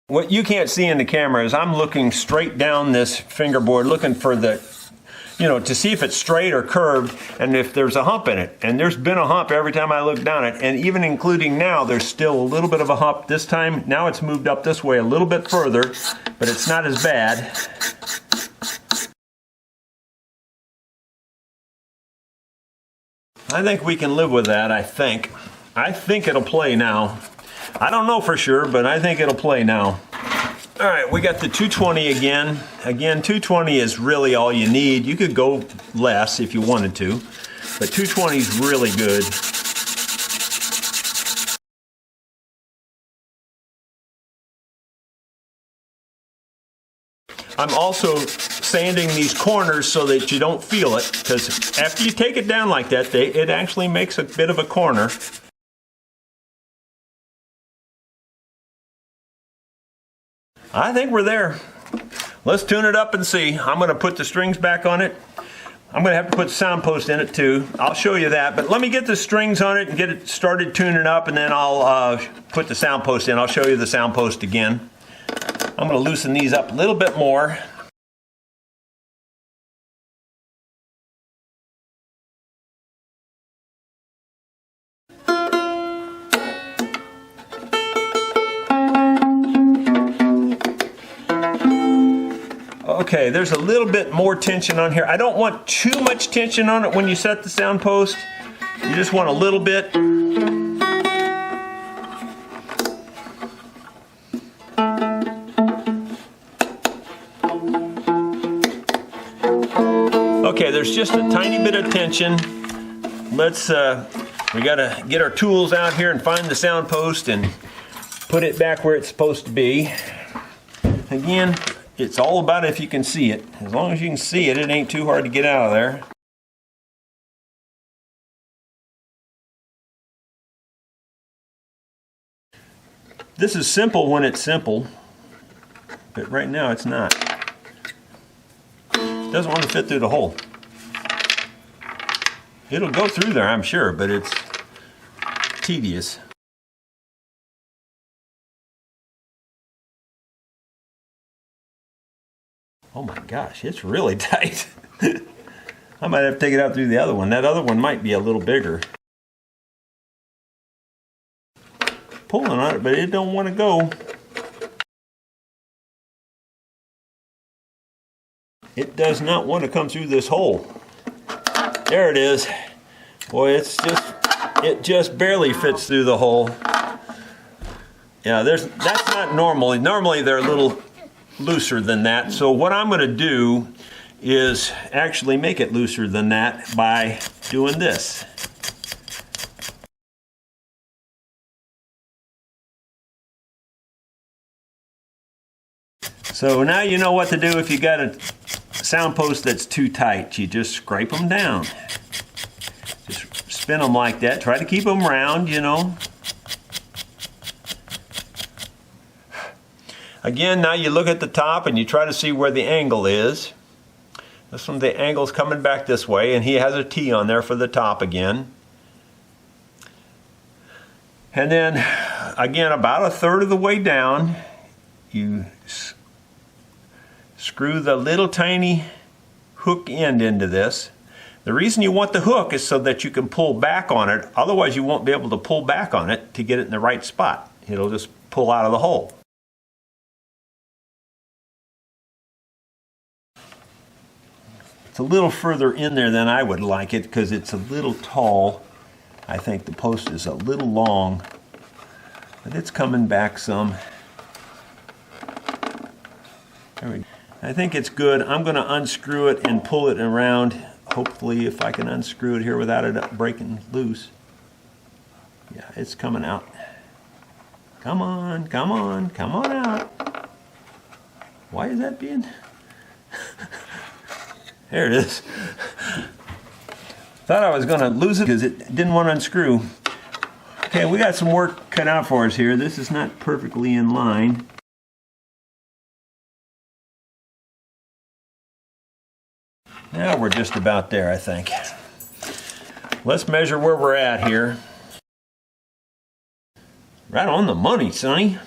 What you can't see in the camera is I'm looking straight down this fingerboard, looking for the, to see if it's straight or curved and if there's a hump in it. And there's been a hump every time I look down it, and even including now, there's still a little bit of a hump. This time, now it's moved up this way a little bit further, but it's not as bad. I think we can live with that, I think. I think it'll play now. I don't know for sure, but I think it'll play now. All right, we got the 220 again. Again, 220 is really all you need. You could go less if you wanted to, but 220 is really good. I'm also sanding these corners so that you don't feel it, because after you take it down like that, it actually makes a bit of a corner. I think we're there. Let's tune it up and see. I'm going to put the strings back on it. I'm going to have to put the sound post in it too. I'll show you that, but let me get the strings on it and get it started tuning up, and then I'll put the sound post in. I'll show you the sound post again. I'm going to loosen these up a little bit more. Okay, there's a little bit more tension on here. I don't want too much tension on it when you set the sound post. You just want a little bit. Okay, there's just a tiny bit of tension. Let's, we gotta get our tools out here and find the sound post and put it back where it's supposed to be. Again, it's all about if you can see it. As long as you can see it, it ain't too hard to get out of there. This is simple when it's simple, but right now it's not. It doesn't want to fit through the hole. It'll go through there, I'm sure, but it's tedious. Oh my gosh, it's really tight. I might have to take it out through the other one. That other one might be a little bigger. Pulling on it, but it don't want to go. It does not want to come through this hole. There it is. Boy, it just barely fits through the hole. Yeah, that's not normal. Normally they're a little looser than that. So what I'm going to do is actually make it looser than that by doing this. So now you know what to do if you got a sound post that's too tight. You just scrape them down. Just spin them like that. Try to keep them round, you know. Again, now you look at the top and you try to see where the angle is. This one, the angle's coming back this way, and he has a T on there for the top again. And then, again, about a third of the way down, you screw the little tiny hook end into this. The reason you want the hook is so that you can pull back on it. Otherwise, you won't be able to pull back on it to get it in the right spot. It'll just pull out of the hole. It's a little further in there than I would like it because it's a little tall. I think the post is a little long, but it's coming back some. There we go. I think it's good. I'm going to unscrew it and pull it around. Hopefully, if I can unscrew it here without it breaking loose. Yeah, it's coming out. Come on, come on, come on out. Why is that being... There it is. Thought I was going to lose it because it didn't want to unscrew. Okay, we got some work cut out for us here. This is not perfectly in line. Now we're just about there, I think. Let's measure where we're at here. Right on the money, Sonny.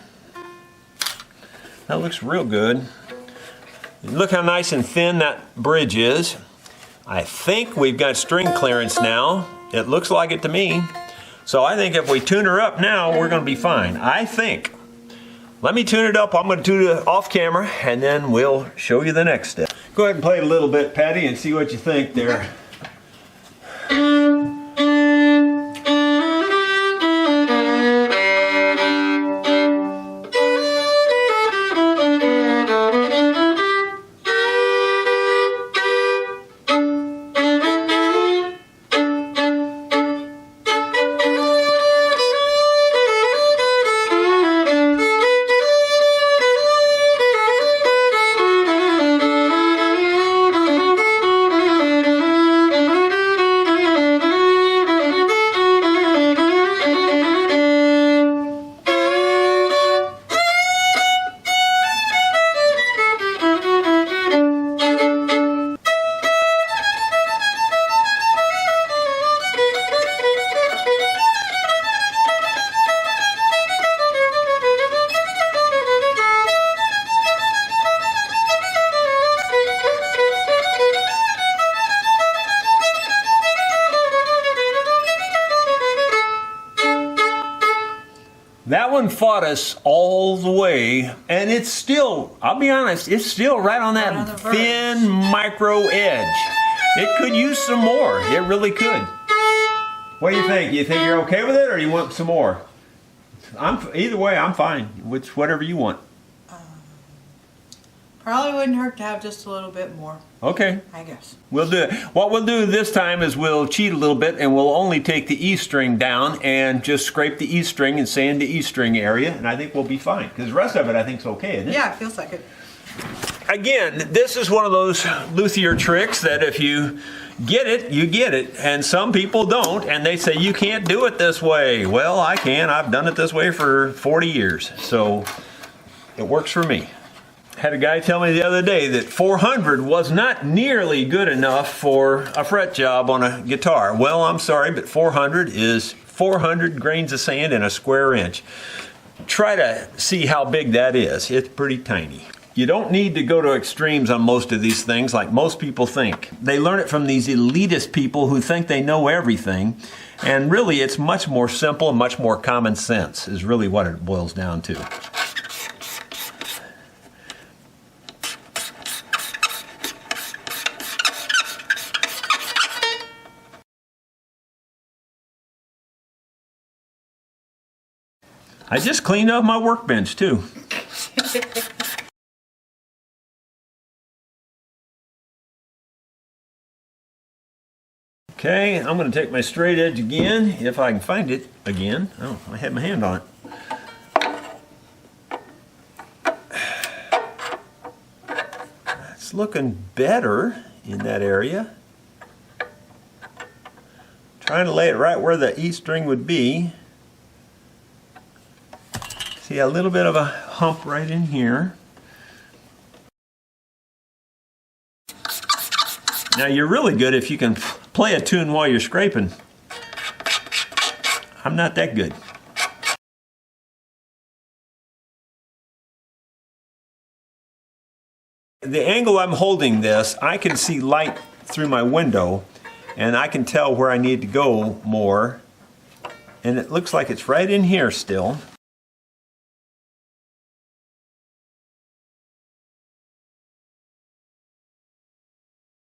That looks real good. Look how nice and thin that bridge is. I think we've got string clearance now. It looks like it to me. So I think if we tune her up now, we're going to be fine. I think. Let me tune it up. I'm going to tune it off camera, and then we'll show you the next step. Go ahead and play it a little bit, Patty, and see what you think there. That one fought us all the way, and it's still, I'll be honest, it's still right on Right on that the verge. thin micro edge. It could use some more. It really could. What do you think? You think you're okay with it, or you want some more? Either way, I'm fine. Whatever you want. Probably wouldn't hurt to have just a little bit more, Okay. I guess. We'll do it. What we'll do this time is we'll cheat a little bit, and we'll only take the E string down and just scrape the E string and sand the E string area, and I think we'll be fine. Because the rest of it I think is okay, isn't it? Yeah, it feels like it. Again, this is one of those luthier tricks that if you get it, you get it. And some people don't, and they say, you can't do it this way. Well, I can. I've done it this way for 40 years. So it works for me. Had a guy tell me the other day that 400 was not nearly good enough for a fret job on a guitar. Well, I'm sorry, but 400 is 400 grains of sand in a square inch. Try to see how big that is. It's pretty tiny. You don't need to go to extremes on most of these things like most people think. They learn it from these elitist people who think they know everything. And really, it's much more simple and much more common sense is really what it boils down to. I just cleaned up my workbench too. Okay, I'm going to take my straight edge again, if I can find it again. Oh, I had my hand on it. It's looking better in that area. Trying to lay it right where the E string would be. See a little bit of a hump right in here. Now you're really good if you can play a tune while you're scraping. I'm not that good. The angle I'm holding this, I can see light through my window and I can tell where I need to go more. And it looks like it's right in here still.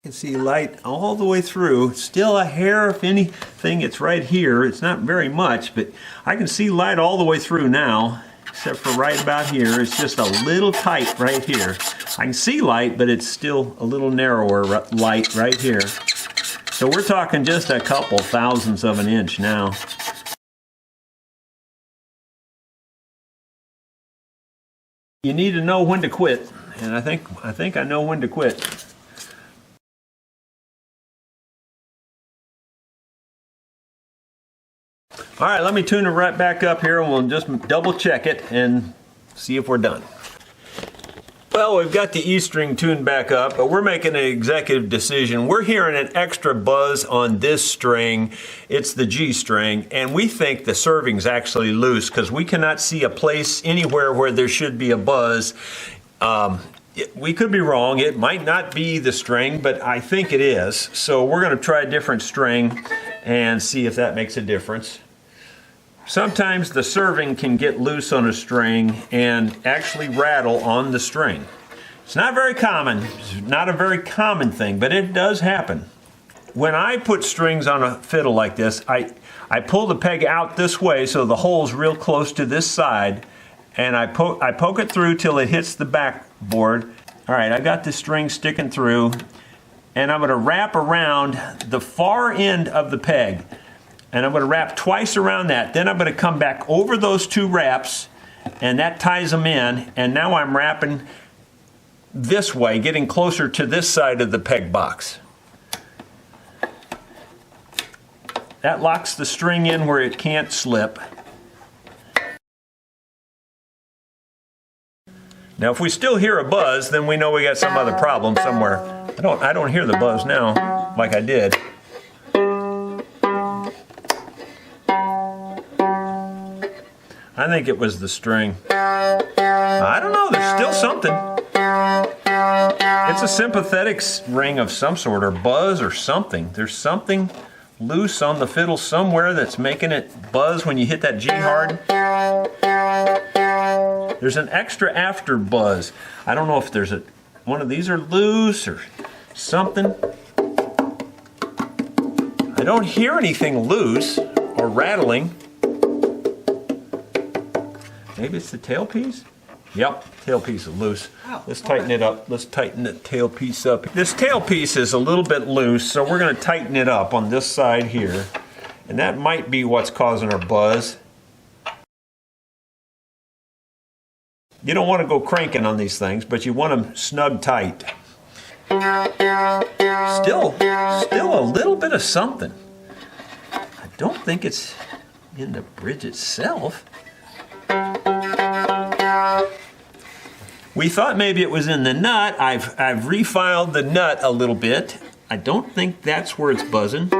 You can see light all the way through. Still a hair, if anything, it's right here. It's not very much, but I can see light all the way through now, except for right about here. It's just a little tight right here. I can see light, but it's still a little narrower light right here. So we're talking just a couple thousandths of an inch now. You need to know when to quit, and I think I know when to quit. All right, let me tune it right back up here and we'll just double check it and see if we're done. Well, we've got the E string tuned back up, but we're making an executive decision. We're hearing an extra buzz on this string. It's the G string, and we think the serving's actually loose because we cannot see a place anywhere where there should be a buzz. We could be wrong. It might not be the string, but I think it is. So we're going to try a different string and see if that makes a difference. Sometimes the serving can get loose on a string and actually rattle on the string. It's not very common. It's not a very common thing, but it does happen. When I put strings on a fiddle like this, I pull the peg out this way so the hole's real close to this side, and I poke it through till it hits the backboard. All right, I got the string sticking through, and I'm going to wrap around the far end of the peg. And I'm going to wrap twice around that. Then I'm going to come back over those two wraps, and that ties them in. And now I'm wrapping this way, getting closer to this side of the peg box. That locks the string in where it can't slip. Now if we still hear a buzz, then we know we got some other problem somewhere. I don't hear the buzz now like I did. I think it was the string. I don't know, there's still something. It's a sympathetic ring of some sort, or buzz or something. There's something loose on the fiddle somewhere that's making it buzz when you hit that G hard. There's an extra after buzz. I don't know if there's one of these are loose or something. I don't hear anything loose or rattling. Maybe it's the tailpiece? Yep, tailpiece is loose. Oh, Let's tighten it up. Let's tighten the tailpiece up. This tailpiece is a little bit loose, so we're going to tighten it up on this side here. And that might be what's causing our buzz. You don't want to go cranking on these things, but you want them snug tight. Still a little bit of something. I don't think it's in the bridge itself. We thought maybe it was in the nut. I've refiled the nut a little bit. I don't think that's where it's buzzing.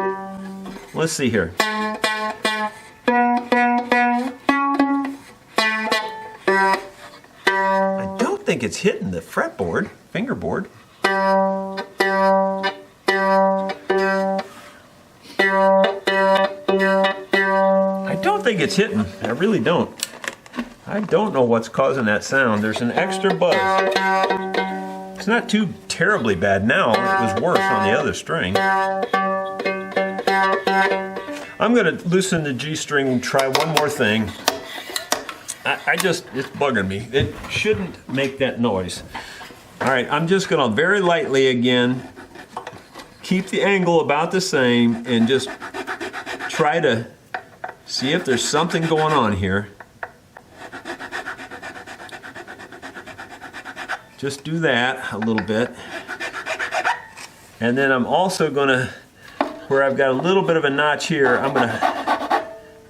Let's see here. I don't think it's hitting the fretboard, fingerboard. I don't think it's hitting. I really don't. I don't know what's causing that sound. There's an extra buzz. It's not too terribly bad now. It was worse on the other string. I'm going to loosen the G string and try one more thing. It's bugging me. It shouldn't make that noise. All right, I'm just going to very lightly again keep the angle about the same and just try to see if there's something going on here. Just do that a little bit. And then I'm also going to, where I've got a little bit of a notch here, I'm going to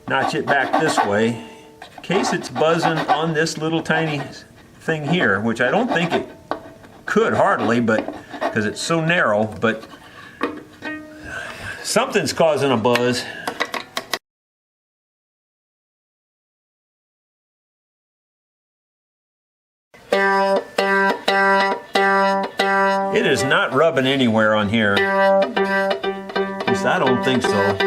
notch it back this way in case it's buzzing on this little tiny thing here, which I don't think it could hardly, but because it's so narrow, but something's causing a buzz. It is not rubbing anywhere on here. At least I don't think so.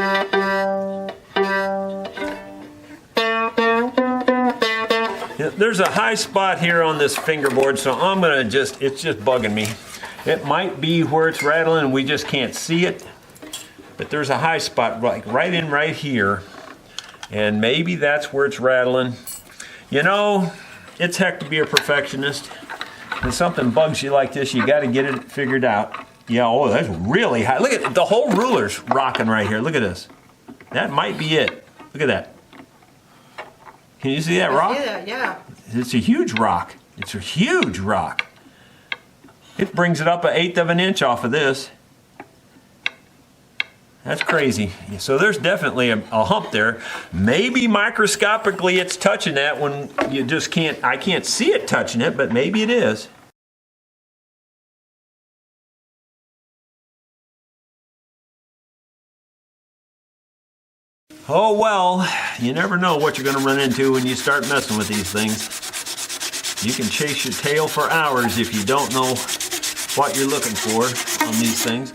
Yeah, there's a high spot here on this fingerboard, so I'm gonna it's just bugging me. It might be where it's rattling and we just can't see it, but there's a high spot like right here, and maybe that's where it's rattling. You know, it's heck to be a perfectionist. When something bugs you like this, you got to get it figured out. Yeah, oh, that's really high. Look at the whole ruler's rocking right here. Look at this. That might be it. Look at that. Can you see that rock? Yeah. It's a huge rock. It's a huge rock. It brings it up 1/8 of an inch off of this. That's crazy. So there's definitely a hump there. Maybe microscopically it's touching that when you just can't, I can't see it touching it, but maybe it is. Oh well, you never know what you're going to run into when you start messing with these things. You can chase your tail for hours if you don't know what you're looking for on these things.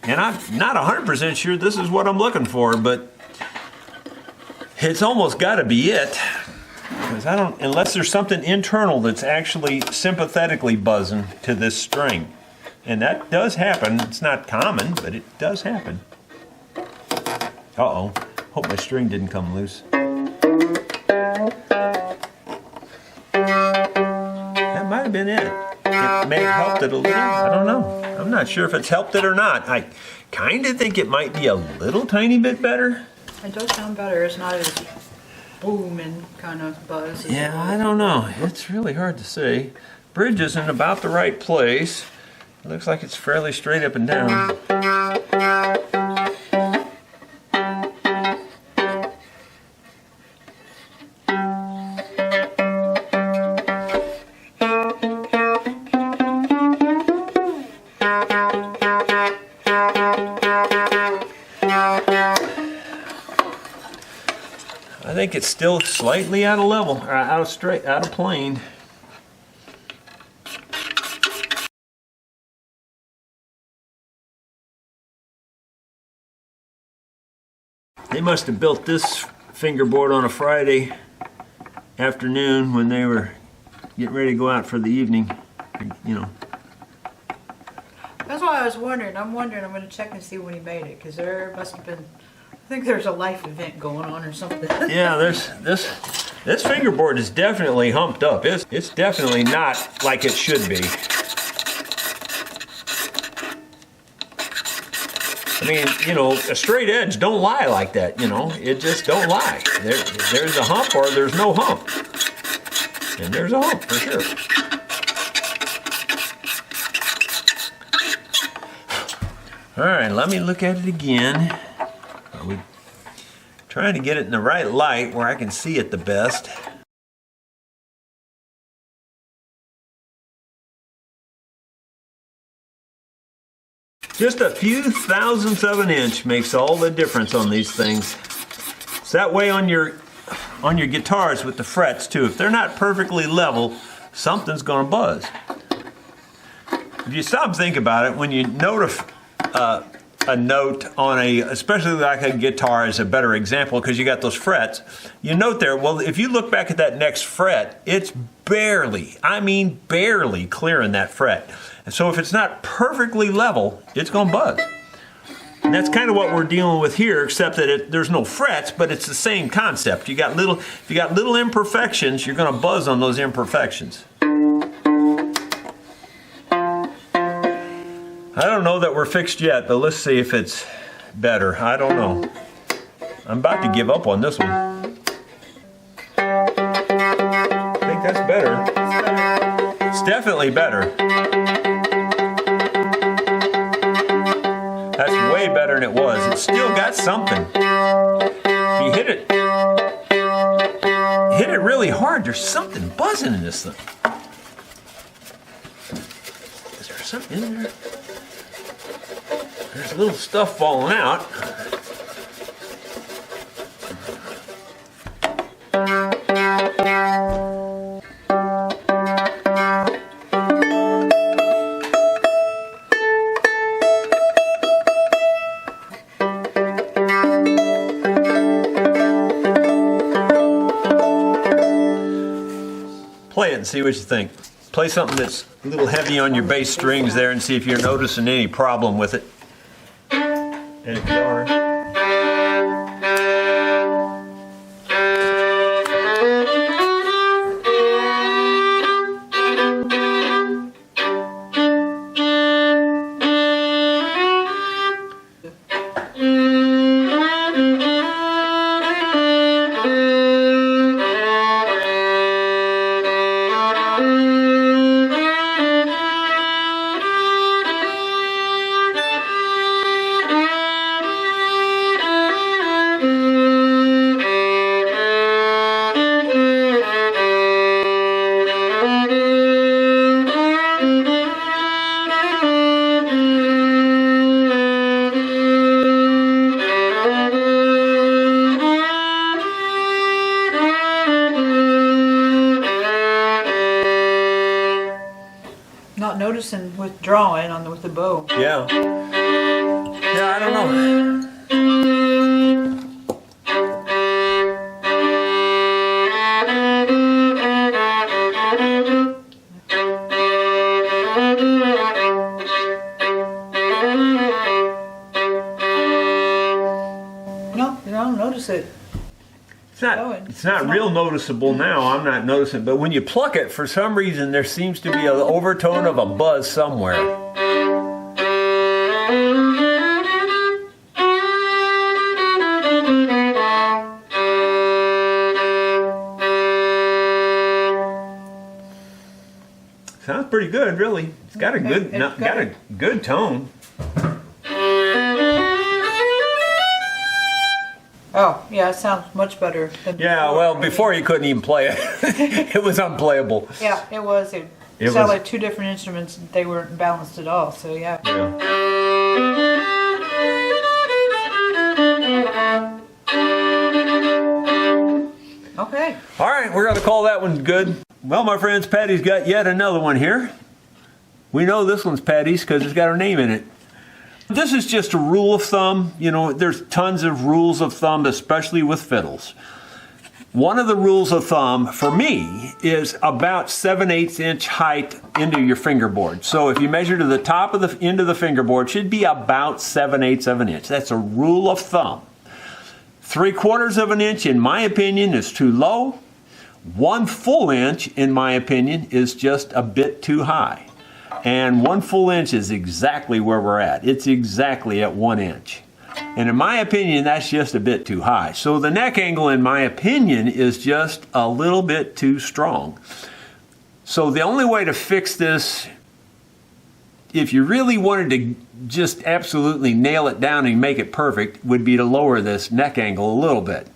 And I'm not 100% sure this is what I'm looking for, but it's almost got to be it. Because unless there's something internal that's actually sympathetically buzzing to this string. And that does happen. It's not common, but it does happen. Uh-oh. Hope my string didn't come loose. That might have been it. It may have helped it a little. I don't know. I'm not sure if it's helped it or not. I kind of think it might be a little tiny bit better. It does sound better. It's not as booming kind of buzz. Yeah, I don't know. It's really hard to say. Bridge is in about the right place. It looks like it's fairly straight up and down. I think it's still slightly out of level, or out of plane. They must have built this fingerboard on a Friday afternoon when they were getting ready to go out for the evening, you know. That's why I was wondering. I'm going to check and see when he made it, because there must have been, I think there's a life event going on or something. Yeah, this fingerboard is definitely humped up. It's definitely not like it should be. I mean, you know, a straight edge don't lie like that, you know. It just don't lie. There's a hump or there's no hump. And there's a hump for sure. All right, let me look at it again. Are we trying to get it in the right light where I can see it the best? Just a few thousandths of an inch makes all the difference on these things. It's that way on your guitars with the frets too. If they're not perfectly level, something's gonna buzz. If you stop and think about it, when you note a note on especially like a guitar is a better example because you got those frets, you note there, well, if you look back at that next fret, it's barely, I mean barely clearing that fret. And so if it's not perfectly level, it's gonna buzz. And that's kind of what we're dealing with here, except that there's no frets, but it's the same concept. If you got little imperfections, you're gonna buzz on those imperfections. I don't know that we're fixed yet, but let's see if it's better. I don't know. I'm about to give up on this one. I think that's better. It's definitely better. That's way better than it was. It's still got something. If you hit it really hard, there's something buzzing in this thing. Is there something in there? There's a little stuff falling out. Play it and see what you think. Play something that's a little heavy on your bass strings there and see if you're noticing any problem with it. And if you are, Not noticing withdrawing with the bow. yeah. Yeah, I don't know. No, you don't notice it. It's not real noticeable now. I'm not noticing, but when you pluck it, for some reason, there seems to be an overtone of a buzz somewhere. Sounds pretty good, really. It's got a good tone. Oh, yeah, it sounds much better than Yeah, before. well, before you couldn't even play it. It was unplayable. Yeah, it was. It sounded like two different instruments. They weren't balanced at all, so yeah. Okay. All right, we're going to call that one good. Well, my friends, Patty's got yet another one here. We know this one's Patty's because it's got her name in it. This is just a rule of thumb. You know, there's tons of rules of thumb, especially with fiddles. one of the rules of thumb for me is about 7/8 inch height into your fingerboard. So if you measure to the top of the end of the fingerboard, it should be about 7/8 of an inch. That's a rule of thumb. 3/4 of an inch, in my opinion, is too low. 1 full inch, in my opinion, is just a bit too high. And 1 full inch is exactly where we're at. It's exactly at 1 inch. And in my opinion, that's just a bit too high. So the neck angle, in my opinion, is just a little bit too strong. So the only way to fix this, if you really wanted to just absolutely nail it down and make it perfect, would be to lower this neck angle a little bit.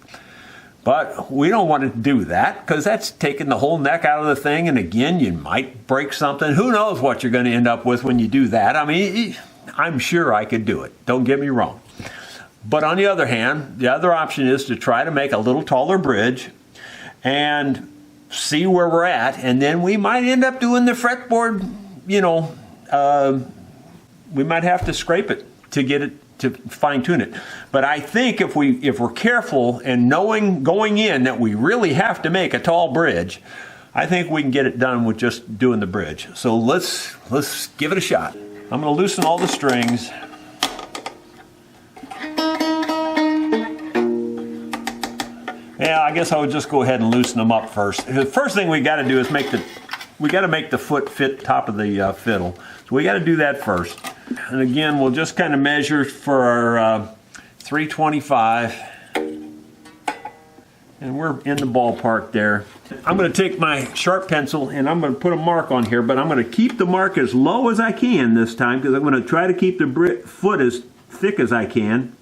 But we don't want to do that because that's taking the whole neck out of the thing. And again, you might break something. Who knows what you're going to end up with when you do that. I mean, I'm sure I could do it. Don't get me wrong. But on the other hand, the other option is to try to make a little taller bridge and see where we're at. And then we might end up doing the fretboard, you know, we might have to scrape it to get it to fine tune it. But I think if we're careful and knowing going in that we really have to make a tall bridge, I think we can get it done with just doing the bridge. So let's give it a shot. I'm going to loosen all the strings. Yeah, I guess I would just go ahead and loosen them up first. The first thing we got to do is make the foot fit top of the fiddle. So we got to do that first. And again, we'll just kind of measure for our 325. And we're in the ballpark there. I'm going to take my sharp pencil and I'm going to put a mark on here, but I'm going to keep the mark as low as I can this time because I'm going to try to keep the foot as thick as I can.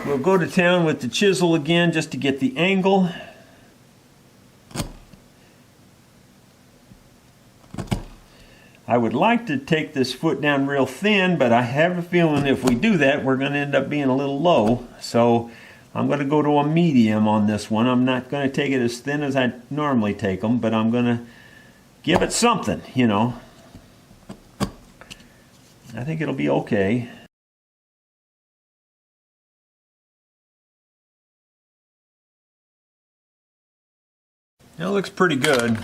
We'll go to town with the chisel again just to get the angle. I would like to take this foot down real thin, but I have a feeling if we do that, we're going to end up being a little low. So I'm going to go to a medium on this one. I'm not going to take it as thin as I normally take them, but I'm going to give it something, you know. I think it'll be okay. That looks pretty good.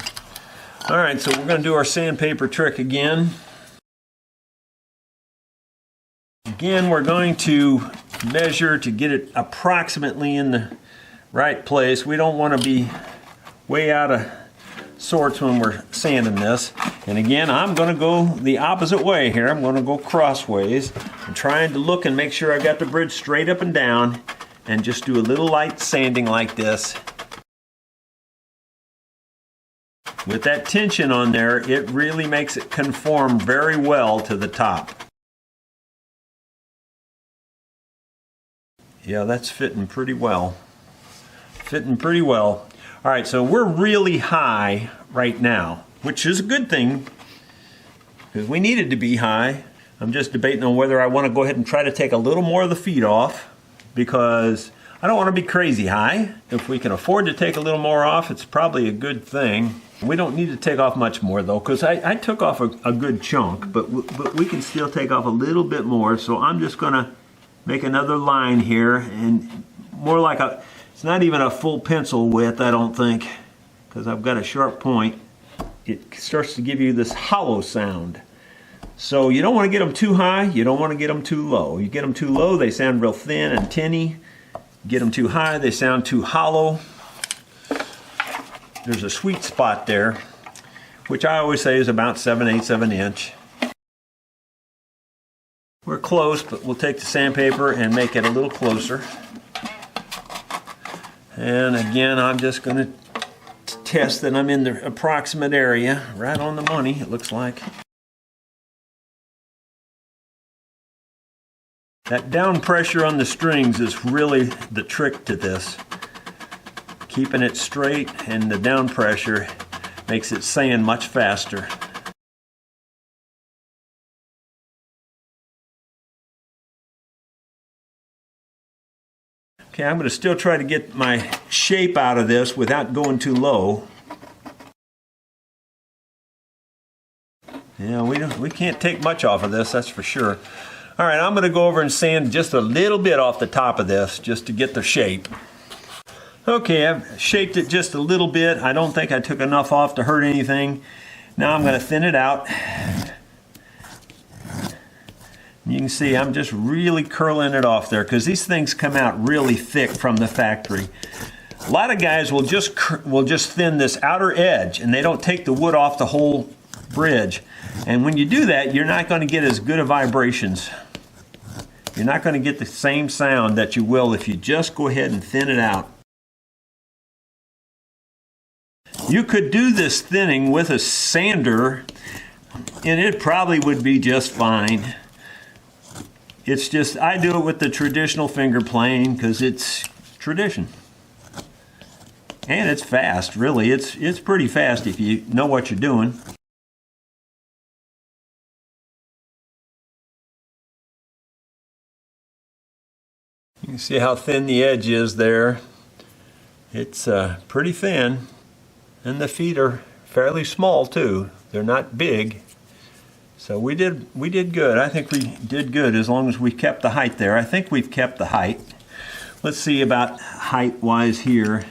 All right, so we're going to do our sandpaper trick again. Again, we're going to measure to get it approximately in the right place. We don't want to be way out of sorts when we're sanding this. And again, I'm going to go the opposite way here. I'm going to go crossways. I'm trying to look and make sure I got the bridge straight up and down and just do a little light sanding like this. With that tension on there, it really makes it conform very well to the top. Yeah, that's fitting pretty well. Fitting pretty well. All right, so we're really high right now, which is a good thing because we needed to be high. I'm just debating on whether I want to go ahead and try to take a little more of the feet off because I don't want to be crazy high. If we can afford to take a little more off, it's probably a good thing. We don't need to take off much more though, because I took off a good chunk, but we can still take off a little bit more. So I'm just going to make another line here, and more like it's not even a full pencil width, I don't think, because I've got a sharp point. It starts to give you this hollow sound. So you don't want to get them too high, you don't want to get them too low. You get them too low, they sound real thin and tinny. Get them too high, they sound too hollow. There's a sweet spot there, which I always say is about 7/8 of an inch. We're close, but we'll take the sandpaper and make it a little closer. And again, I'm just going to test that I'm in the approximate area, right on the money, it looks like. That down pressure on the strings is really the trick to this. Keeping it straight and the down pressure makes it sand much faster. Okay, I'm going to still try to get my shape out of this without going too low. Yeah, we can't take much off of this, that's for sure. All right, I'm going to go over and sand just a little bit off the top of this just to get the shape. Okay, I've shaped it just a little bit. I don't think I took enough off to hurt anything. Now I'm going to thin it out. You can see I'm just really curling it off there because these things come out really thick from the factory. A lot of guys will just thin this outer edge and they don't take the wood off the whole bridge. And when you do that, you're not going to get as good of vibrations. You're not going to get the same sound that you will if you just go ahead and thin it out. You could do this thinning with a sander and it probably would be just fine. It's just, I do it with the traditional finger plane because it's tradition. And it's fast, really. It's pretty fast if you know what you're doing. You can see how thin the edge is there. It's pretty thin. And the feet are fairly small too. They're not big. So we did good. I think we did good as long as we kept the height there. I think we've kept the height. Let's see about height-wise here.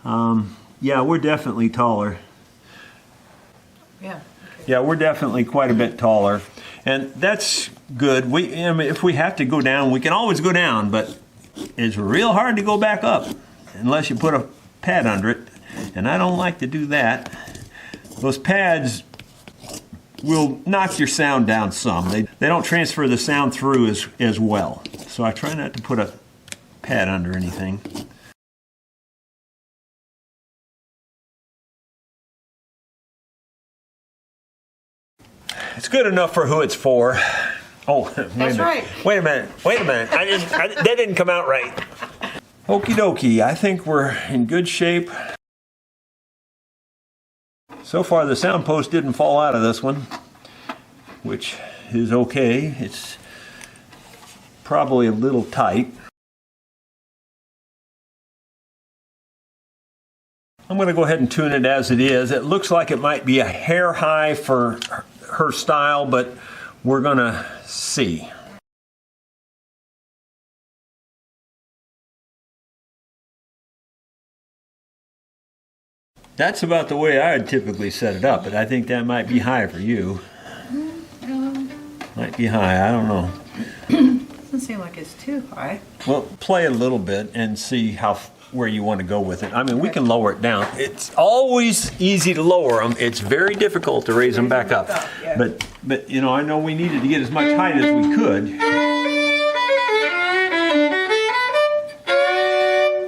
Yeah, we're definitely taller. Yeah. Okay. Yeah, we're definitely quite a bit taller. And that's good. I mean, if we have to go down, we can always go down, but it's real hard to go back up unless you put a pad under it. And I don't like to do that. Those pads will knock your sound down some. They don't transfer the sound through as well. So I try not to put a pad under anything. It's good enough for who it's for. Oh, wait a minute. Right. Wait a minute. That didn't come out right. Okie dokie. I think we're in good shape. So far, the sound post didn't fall out of this one, which is okay. It's probably a little tight. I'm going to go ahead and tune it as it is. It looks like it might be a hair high for her style, but we're going to see. That's about the way I would typically set it up, but I think that might be high for you. Might be high, I don't know. Doesn't seem like it's too high. Well, play a little bit and see where you want to go with it. I mean, we can lower it down. It's always easy to lower them. It's very difficult to raise them back up. Yeah. But you know, I know we needed to get as much height as we could.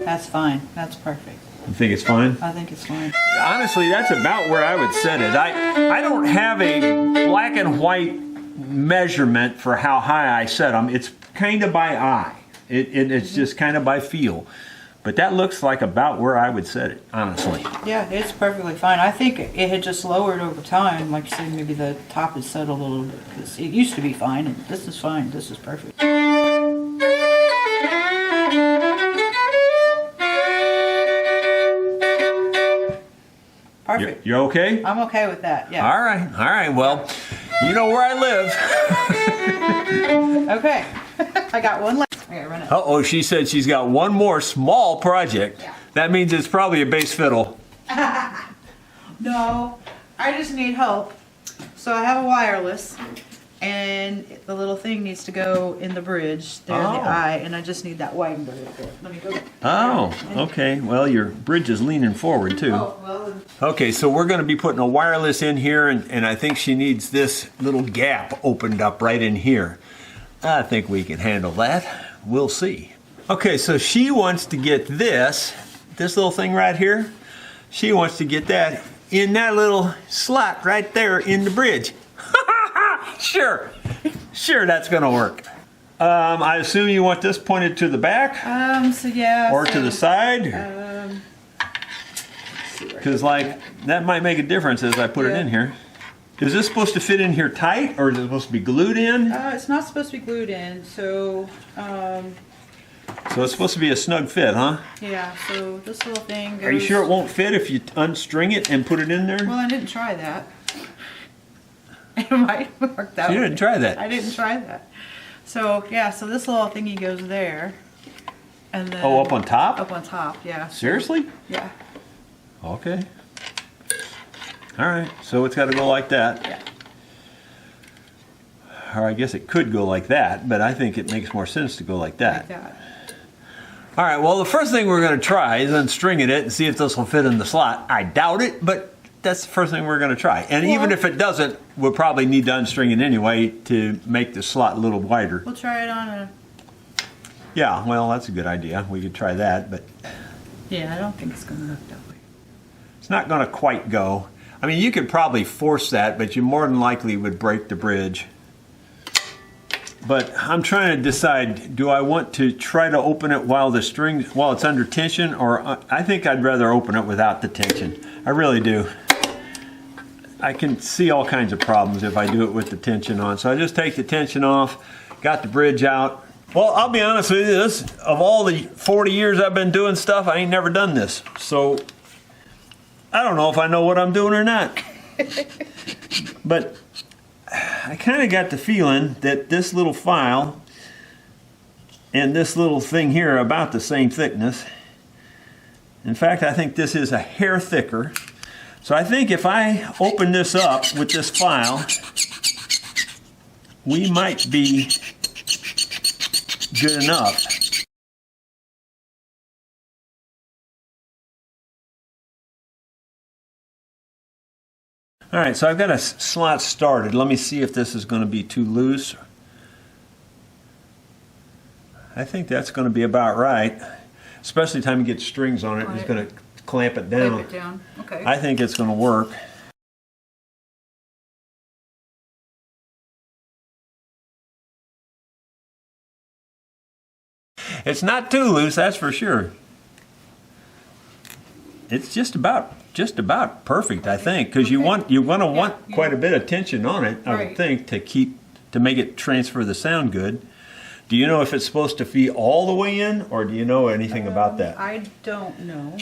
That's fine. That's perfect. You think it's fine? I think it's fine. Honestly, that's about where I would set it. I don't have a black and white measurement for how high I set them. It's kind of by eye. It's just kind of by feel. But that looks like about where I would set it, honestly. Yeah, it's perfectly fine. I think it had just lowered over time. Like you said, maybe the top is settled a little bit. Because it used to be fine, and this is fine. This is perfect. Perfect. You're okay? I'm okay with that, yeah. All right. Well, you know where I live. Okay. I got one left. I gotta run it. Uh-oh, she said she's got one more small project. Yeah. That means it's probably a bass fiddle. No, I just need help. So I have a wireless, and the little thing needs to go in the bridge, there in the eye, and I just need that widened a little bit. Let me go. Oh, okay. Well, your bridge is leaning forward, too. Oh, well. Okay, so we're going to be putting a wireless in here, and I think she needs this little gap opened up right in here. I think we can handle that. We'll see. Okay, so she wants to get this little thing right here. She wants to get that in that little slot right there in the bridge. Sure, that's going to work. I assume you want this pointed to the back? So yeah. Or to the side? Because like, that might make a difference as I put it in here. Is this supposed to fit in here tight, or is it supposed to be glued in? It's not supposed to be glued in, so So it's supposed to be a snug fit, huh? yeah, so this little thing goes... Are you sure it won't fit if you unstring it and put it in there? Well, I didn't try that. It might work that way. You didn't try that. I didn't try that. So yeah, so this little thingy goes there. And then Oh, up on top? Up on top, yeah. Seriously? Yeah. Okay. All right, so it's got to go like that. Yeah. Or I guess it could go like that, but I think it makes more sense to go like that. Like that. All right, well, the first thing we're going to try is unstringing it and see if this will fit in the slot. I doubt it, but that's the first thing we're going to try. And even if it doesn't, we'll probably need to unstring it anyway to make the slot a little wider. We'll try it on a... Yeah, well, that's a good idea. We could try that, but Yeah, I don't think it's going to work that way. it's not going to quite go. I mean, you could probably force that, but you more than likely would break the bridge. But I'm trying to decide, do I want to try to open it while it's under tension, or I think I'd rather open it without the tension. I really do. I can see all kinds of problems if I do it with the tension on. So I just take the tension off, got the bridge out. Well, I'll be honest with you, of all the 40 years I've been doing stuff, I ain't never done this. So I don't know if I know what I'm doing or not. But I kind of got the feeling that this little file and this little thing here are about the same thickness. In fact, I think this is a hair thicker. So I think if I open this up with this file, we might be good enough. All right, so I've got a slot started. Let me see if this is going to be too loose. I think that's going to be about right. Especially the time you get strings on it, it's going to clamp it down. Clamp it down, okay. I think it's going to work. It's not too loose, that's for sure. It's just about perfect, I think, because you're going to want quite a bit of tension on it, I would think, to make it transfer the sound good. Do you know if it's supposed to feed all the way in, or do you know anything about that? I don't know.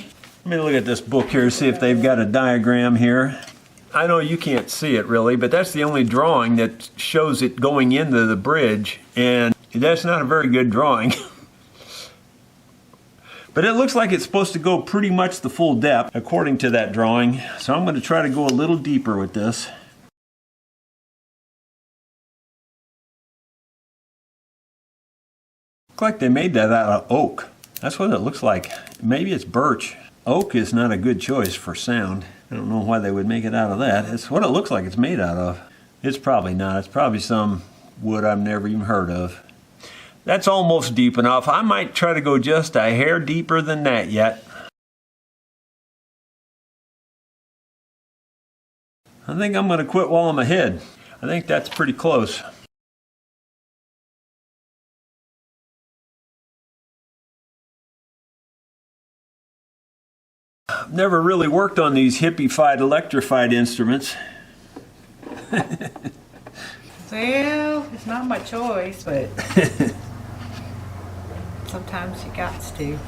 Let me look at this book here, see if they've got a diagram here. I know you can't see it really, but that's the only drawing that shows it going into the bridge, and that's not a very good drawing. But it looks like it's supposed to go pretty much the full depth according to that drawing. So I'm going to try to go a little deeper with this. Looks like they made that out of oak. That's what it looks like. Maybe it's birch. Oak is not a good choice for sound. I don't know why they would make it out of that. It's what it looks like it's made out of. It's probably not. It's probably some wood I've never even heard of. That's almost deep enough. I might try to go just a hair deeper than that yet. I think I'm going to quit while I'm ahead. I think that's pretty close. I've never really worked on these hippified, electrified instruments. Well, it's not my choice, but sometimes you got to.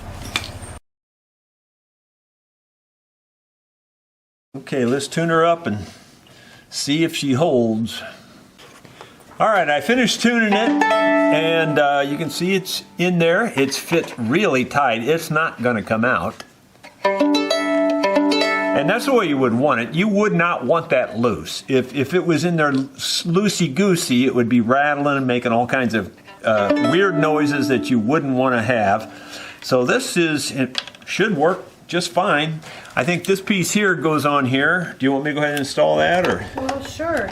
Okay, let's tune her up and see if she holds. All right, I finished tuning it, and you can see it's in there. It's fit really tight. It's not going to come out. And that's the way you would want it. You would not want that loose. If it was in there loosey-goosey, it would be rattling and making all kinds of weird noises that you wouldn't want to have. So it should work just fine. I think this piece here goes on here. Do you want me to go ahead and install that, or? Well, sure.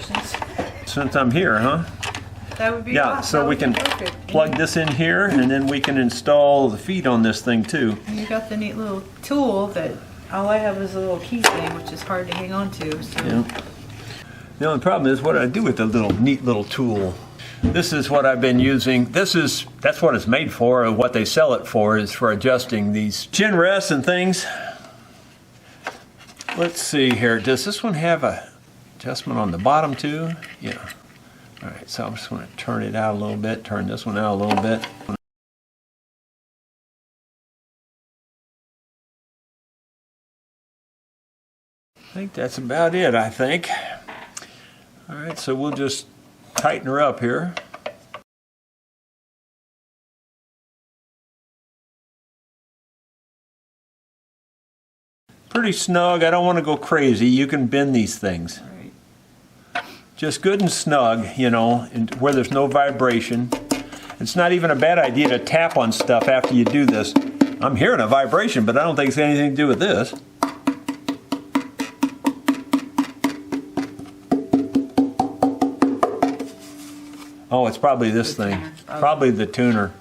Since I'm here, huh? That would be Yeah, awesome. so we can plug this in here, and then we can install the feet on this thing too. And you got the neat little tool that all I have is a little key thing, which is hard to hang on to. So. Yeah. The only problem is what do I do with the neat little tool? This is what I've been using. That's what it's made for, and what they sell it for is for adjusting these chin rests and things. Let's see here. Does this one have a adjustment on the bottom too? Yeah. All right, so I'm just going to turn it out a little bit, turn this one out a little bit. I think that's about it, I think. All right, so we'll just tighten her up here. Pretty snug. I don't want to go crazy. You can bend these things. Right. Just good and snug, you know, and where there's no vibration. It's not even a bad idea to tap on stuff after you do this. I'm hearing a vibration, but I don't think it's got anything to do with this. Oh, it's probably this thing. Probably the tuner.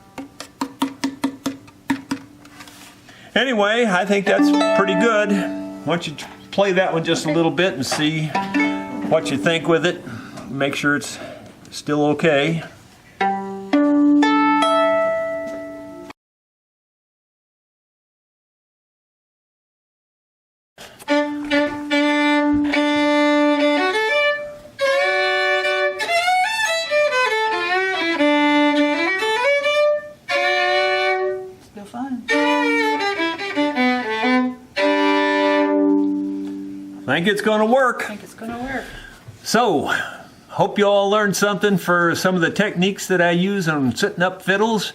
Anyway, I think that's pretty good. Why don't you play that one just a little bit and see what you think with it. Make sure it's still okay. Still fun. I think it's going to work. I think it's gonna work. So, hope you all learned something for some of the techniques that I use on setting up fiddles.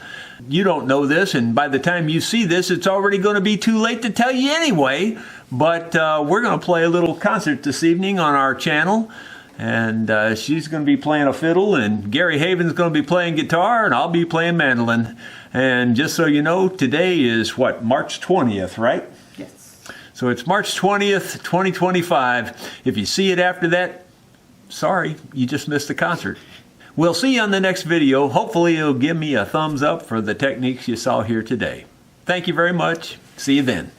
You don't know this, and by the time you see this, it's already going to be too late to tell you anyway. But we're going to play a little concert this evening on our channel. And she's going to be playing a fiddle, and Gary Haven's going to be playing guitar, and I'll be playing mandolin. And just so you know, today is what, March 20th, right? Yes. So it's March 20th, 2025. If you see it after that, sorry, you just missed the concert. We'll see you on the next video. Hopefully you'll give me a thumbs up for the techniques you saw here today. Thank you very much. See you then.